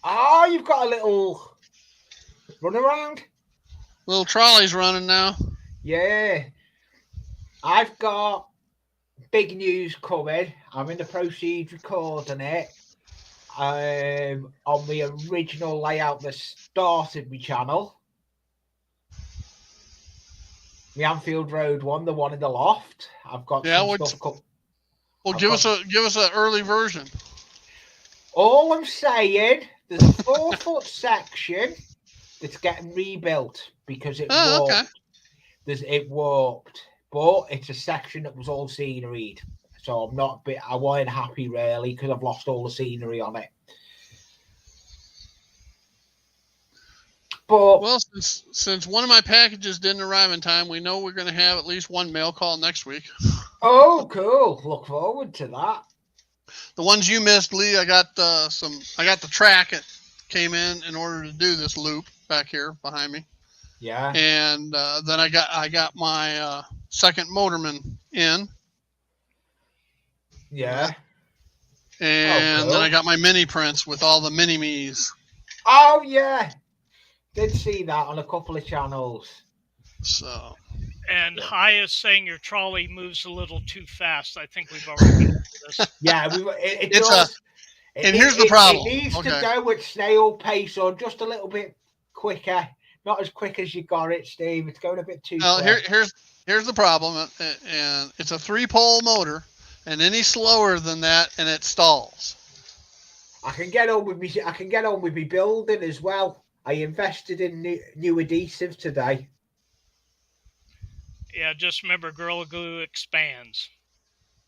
Oh, you've got a little run around. Little trolley's running now. Yeah. I've got big news coming. I'm in the proceed recording it. On the original layout that started my channel. The Anfield Road one, the one in the loft. I've got some stuff. Well, give us an early version. All I'm saying, there's a 4-foot section that's getting rebuilt because it warped. Okay. It warped, but it's a section that was all scenery. So I wasn't happy really because I've lost all the scenery on it. But well, since one of my packages didn't arrive in time, we know we're going to have at least one mail call next week. Oh, cool! Look forward to that. The ones you missed, Lee, I got the track that came in order to do this loop back here behind me. Yeah. And then I got my second motorman in. Yeah. And cool. then I got my mini prints with all the mini me's. Oh yeah. Did see that on a couple of channels. So. And Hi is saying your trolley moves a little too fast. I think we've already been through this. Yeah, here's the problem. It needs to go with snail pace or just a little bit quicker. Not as quick as you got it, Steve. It's going a bit too quick. Here's the problem, and it's a 3-pole motor, and any slower than that, and it stalls. I can get on with me building as well. I invested in new adhesive today. Yeah, just remember Gorilla Glue expands.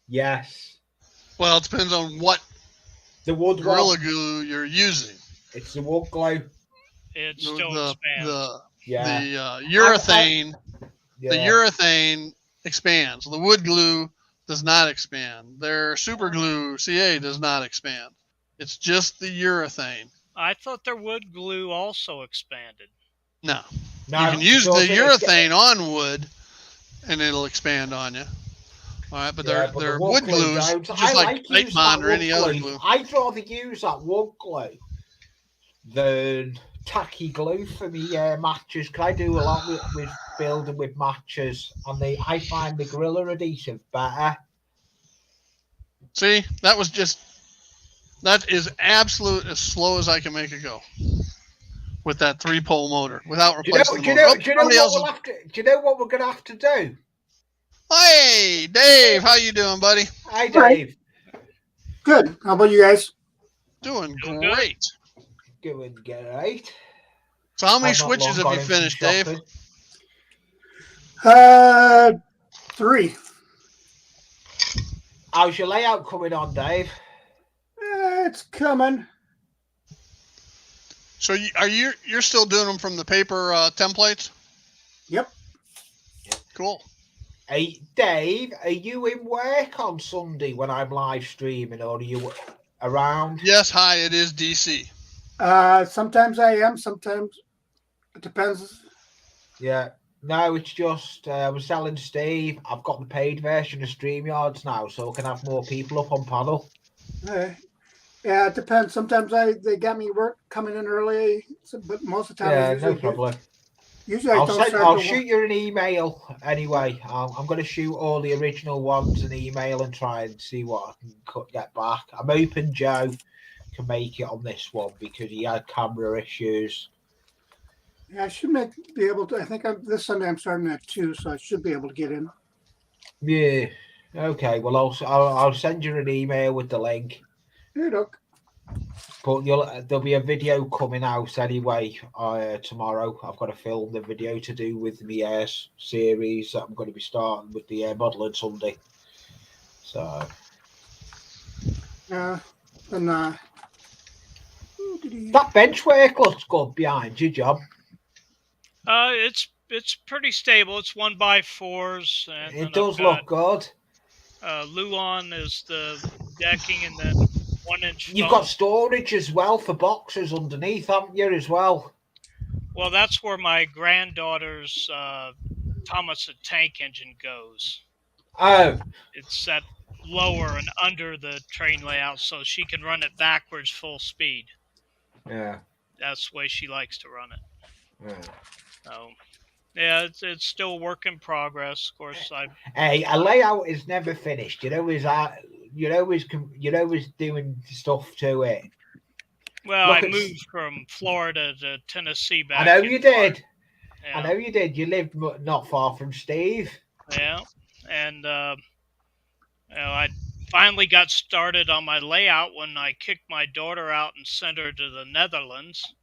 Yes. Well, it depends on what the wood Gorilla Glue you're using. It's the wood glue. It still expands. The urethane. The urethane expands. The wood glue does not expand. Their super glue CA does not expand. It's just the urethane. I thought their wood glue also expanded. No. You can use the urethane on wood, and it'll expand on you. All right, but their wood glue is just like Titebond or any other glue. I'd rather use that wood glue than tacky glue for me matches. Because I do a lot with building with matches, and I find the Gorilla adhesive better. See, that is absolute as slow as I can make it go with that 3-pole motor without replacing the motor. Do you know what we're going to have to do? Hey, Dave, how you doing, buddy? Hi, Dave. Good. How about you guys? Doing great. Doing great. So how many switches have you finished, Dave? 3. How's your layout coming on, Dave? It's coming. So you're still doing them from the paper templates? Yep. Cool. Hey, Dave, are you in work on Sunday when I'm live streaming, or are you around? Yes, hi, it is DC. Sometimes I am, sometimes it depends. Yeah. No, it's just I was telling Steve, I've got the paid version of StreamYards now, so I can have more people up on panel. Yeah, it depends. Sometimes they got me work coming in early, but most of the time, yeah, no problem. Usually, I'll shoot you an email anyway. I'm going to shoot all the original ones an email and try and see what I can get back. I'm hoping Joe can make it on this one because he had camera issues. Yeah, I should be able to. I think this Sunday I'm starting at 2, so I should be able to get in. Yeah. Okay. Well, I'll send you an email with the link. Here, look. But there'll be a video coming out anyway tomorrow. I've got to film the video to do with my series that I'm going to be starting with the Modelling Sunday. So, and that bench work looks good behind you, John. It's pretty stable. It's 1x4s, and It does look good. Luan is the decking, and then 1-inch. You've got storage as well for boxes underneath, haven't you, as well? Well, that's where my granddaughter's Thomas the Tank Engine goes. Oh. It's set lower and under the train layout so she can run it backwards full speed. Yeah. That's the way she likes to run it. Yeah. So, yeah, it's still a work in progress. Of course, Hey, a layout is never finished. You're always doing stuff to it. Well, I moved from Florida to Tennessee back. I know you did. Yeah. I know you did. You lived not far from Steve. Yeah, and I finally got started on my layout when I kicked my daughter out and sent her to the Netherlands.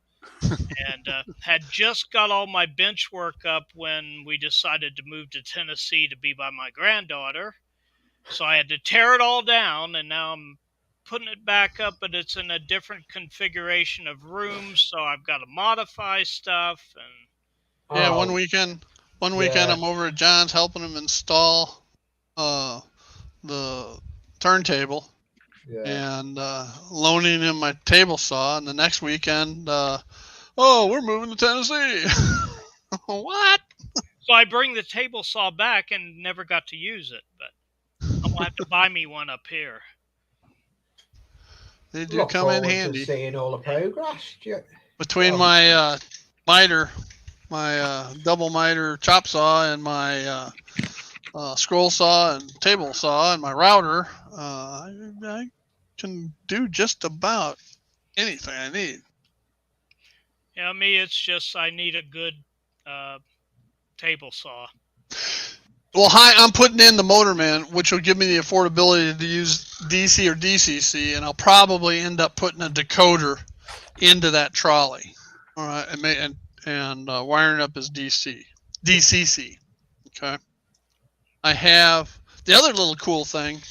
And had just got all my bench work up when we decided to move to Tennessee to be by my granddaughter. So I had to tear it all down, and now I'm putting it back up, but it's in a different configuration of rooms, so I've got to modify stuff. And yeah, one weekend I'm over at John's helping him install the turntable and loaning him my table saw, and the next weekend we're moving to Tennessee. What? So I bring the table saw back and never got to use it, but I'm gonna have to buy me one up here. They do come in handy. Seeing all the progress. Between my miter, my double miter chop saw, and my scroll saw and table saw, and my router, I can do just about anything I need. Yeah, me, it's just I need a good table saw. Well, I'm putting in the Motorman, which will give me the affordability to use DC or DCC, and I'll probably end up putting a decoder into that trolley. All right, and wiring up as DCC. Okay. I have the other little cool thing.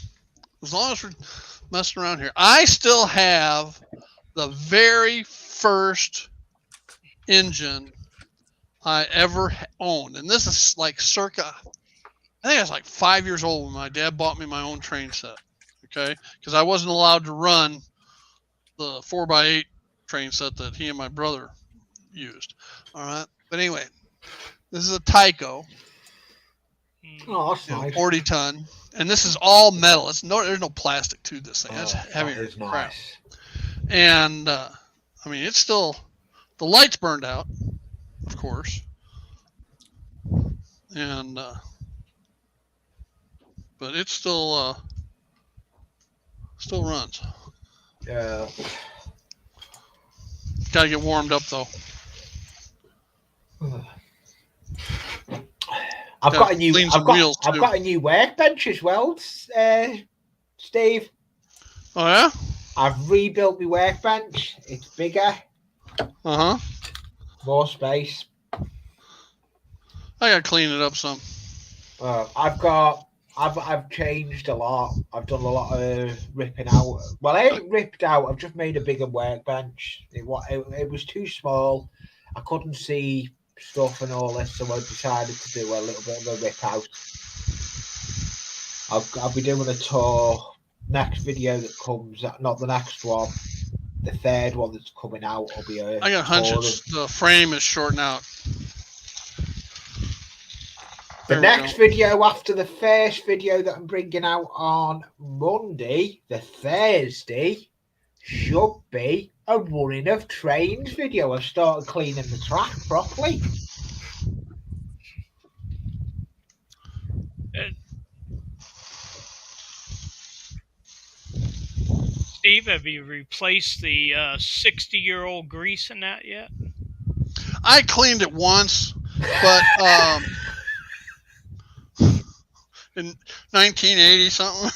As long as we're messing around here, I still have the very first engine I ever owned, and this is like circa, I think I was like 5 years old when my dad bought me my own train set. Okay, because I wasn't allowed to run the 4x8 train set that he and my brother used. All right, but anyway, this is a Tyco. Oh, that's nice. 40 ton, and this is all metal. There's no plastic to this thing. It's heavy that is crap. nice. And I mean, it's still, the lights burned out, of course, and but it still runs. Yeah. Gotta get warmed up though. I've got a new workbench as well, Steve. Oh yeah? I've rebuilt my workbench. It's bigger. More space. I gotta clean it up some. I've changed a lot. I've done a lot of ripping out. Well, I ain't ripped out. I've just made a bigger workbench. It was too small. I couldn't see stuff and all this, so I decided to do a little bit of a rip out. I'll be doing a tour. Next video that comes, not the next one, the third one that's coming out will be a. I got hunches. The frame is shorting out. The next video after the first video that I'm bringing out on Monday, the Thursday, should be a running of trains video. I've started cleaning the track properly. Steve, have you replaced the 60-year-old grease in that yet? I cleaned it once, but in 1980 something.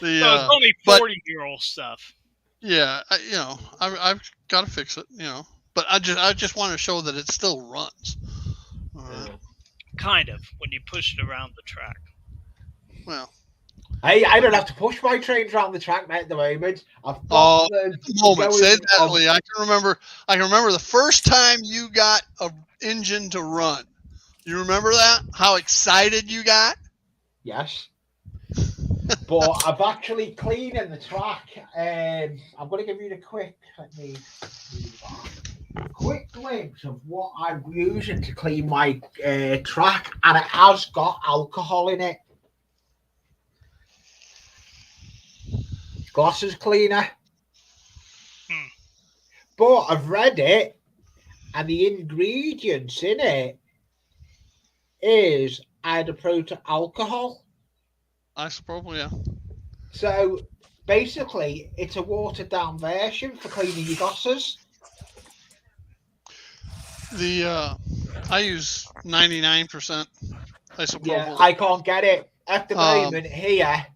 The So it's only but 40-year-old stuff. yeah, I've got to fix it. But I just want to show that it still runs. All right. Kind of, when you push it around the track. Well, I don't have to push my trains around the track now at the moment. I've Oh, got them moment. Say going that, on- Lee. I can remember the first time you got a engine to run. You remember that? How excited you got? Yes. But I've actually cleaning the track. I'm going to give you the quick glimpse of what I'm using to clean my track, and it has got alcohol in it. Glasses cleaner. But I've read it, and the ingredients in it is isopropyl alcohol. Isopropyl, yeah. So basically, it's a watered down version for cleaning your glasses. I use 99% isopropyl. Yeah, I can't get it at the Um, moment here.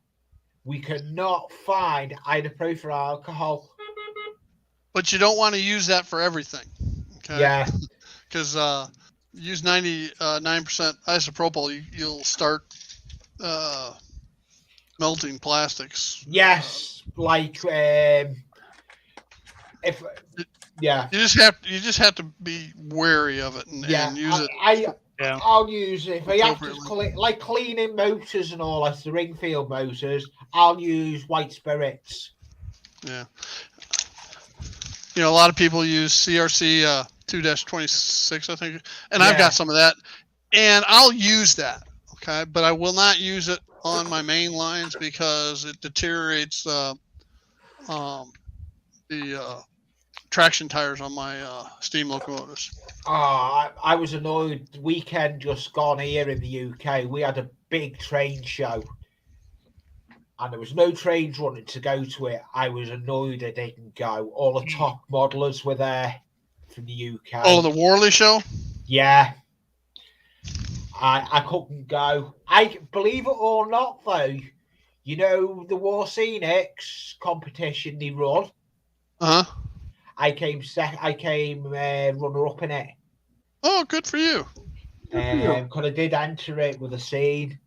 We cannot find isopropyl alcohol. But you don't want to use that for everything. Okay. Yeah, Because use 99% isopropyl, you'll start melting plastics. yes, like if yeah, You just have to be wary of it and use it. Yeah. I'll use it if I have to Appropriately. like cleaning motors and all that, the Ringfield motors. I'll use white spirits. Yeah. A lot of people use CRC 2-26, I think, and I've Yeah. got some of that, and I'll use that. Okay, but I will not use it on my main lines because it deteriorates the traction tires on my steam locomotives. I was annoyed. The weekend just gone here in the UK, we had a big train show, and there was no trains running to go to it. I was annoyed I didn't go. All the top modelers were there from the UK. Oh, the Worley show. Yeah. I couldn't go. I believe it or not, though, the War Scenics competition they run. Uh huh. I came runner up in it. Oh, good for you. Because I did enter it with a scene.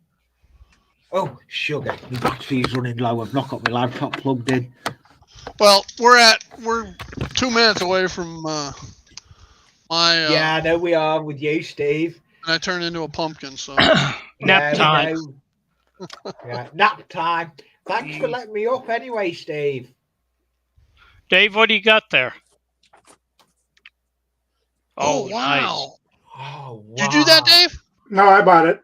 Oh, sugar! My battery's running low. I've not got my laptop plugged in. Well, we're 2 minutes away from my. Yeah, I know we are with you, Steve. And I turned into a pumpkin, so. Nap time. Yeah, nap time. Thanks for letting me up anyway, Steve. Dave, what do you got there? Oh, wow. Oh, wow. Did you do that, Dave? No, I bought it.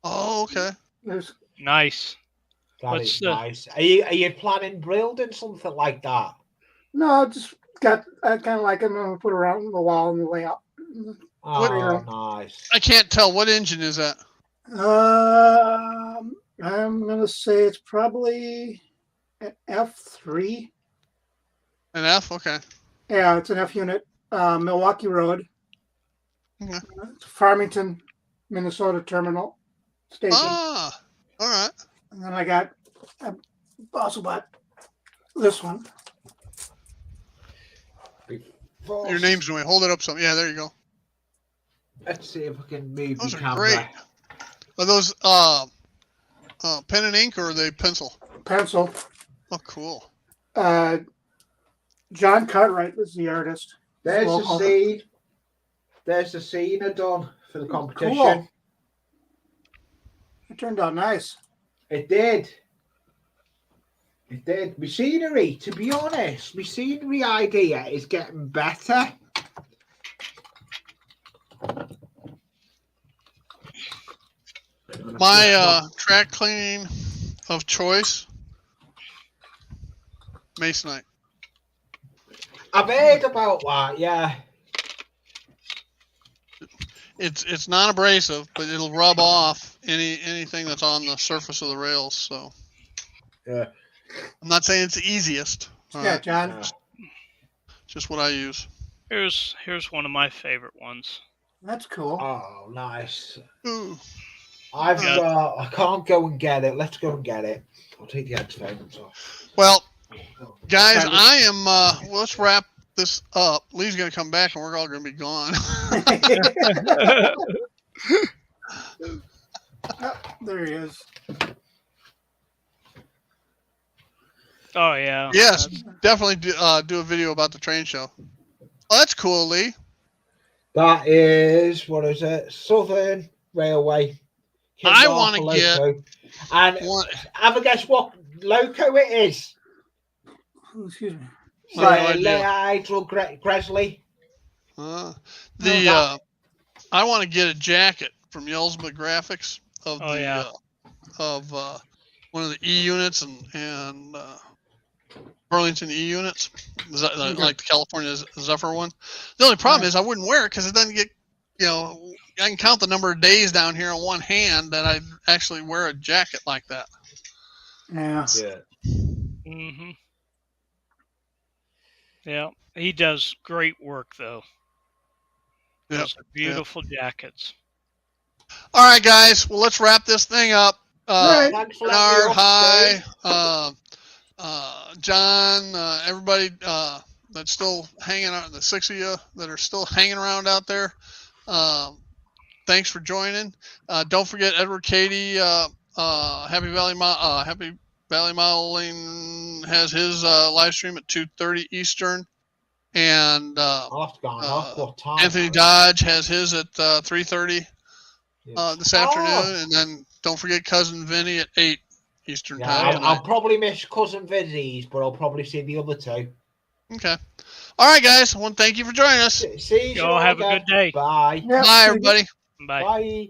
Oh, okay. There's Nice. That What's is the- nice. Are you planning building something like that? no, just got I kind of like it. I'm gonna put it around the wall and lay out. Oh, nice. I can't tell. What engine is that? I'm gonna say it's probably an F3. An F? Okay. Yeah, it's an F unit. Milwaukee Road. Okay. It's Farmington, Minnesota terminal station. Ah, all right. And then I also bought this one. Your name's doing. Hold it up some. Yeah, there you go. Let's see if I can move Those the are camera. great. Are those pen and ink or are they pencil? Pencil. Oh, cool. John Cartwright was the artist. There's the Local. scene. There's the scene I done for the competition. Cool. It turned out nice. It did. It did. My scenery, to be honest, my scenery idea is getting better. My track cleaning of choice, Masonite. I've heard about that, yeah. It's non-abrasive, but it'll rub off anything that's on the surface of the rails. So, Yeah. I'm not saying it's the easiest. Yeah, John. Yeah. Just what I use. Here's one of my favorite ones. That's cool. Oh, nice. Ooh. I can't go and get it. Let's go and get it. I'll take the headphones off. Well, guys, I am. Let's wrap this up. Lee's going to come back, and we're all going to be gone. Oh, there he is. Oh yeah. Yes, definitely do a video about the train show. Oh, that's cool, Lee. That is, what is it? Southern Railway. I want to get. And have a guess what loco it is? Excuse me. No idea. Nigel Gresley. I want to get a jacket from Yellsma Graphics of Oh, yeah. One of the E units and Burlington E units, like the California Zephyr one. The only problem is I wouldn't wear it because it doesn't get, I can count the number of days down here on one hand that I'd actually wear a jacket like that. Yeah. Mm-hmm. Yeah, he does great work though. Yep. Those are beautiful jackets. All right, guys. Well, let's wrap this thing up. Right. Thanks for letting me Bernard, off, hi. John, everybody that's still hanging out, the 6 of you that are still hanging around out there, thanks for joining. Don't forget Edward Cady, Happy Valley Modeling has his live stream at 2:30 Eastern, and I'll have to go on off what time. Anthony Dodge has his at 3:30 this afternoon, and then don't forget Cousin Vinny at 8 Eastern time. Yeah, I'll probably miss Cousin Vizzy's, but I'll probably see the other two. Okay. All right, guys. Well, thank you for joining us. See you. Y'all have a good day. Bye. Yeah, Bye, everybody. Bye. Bye.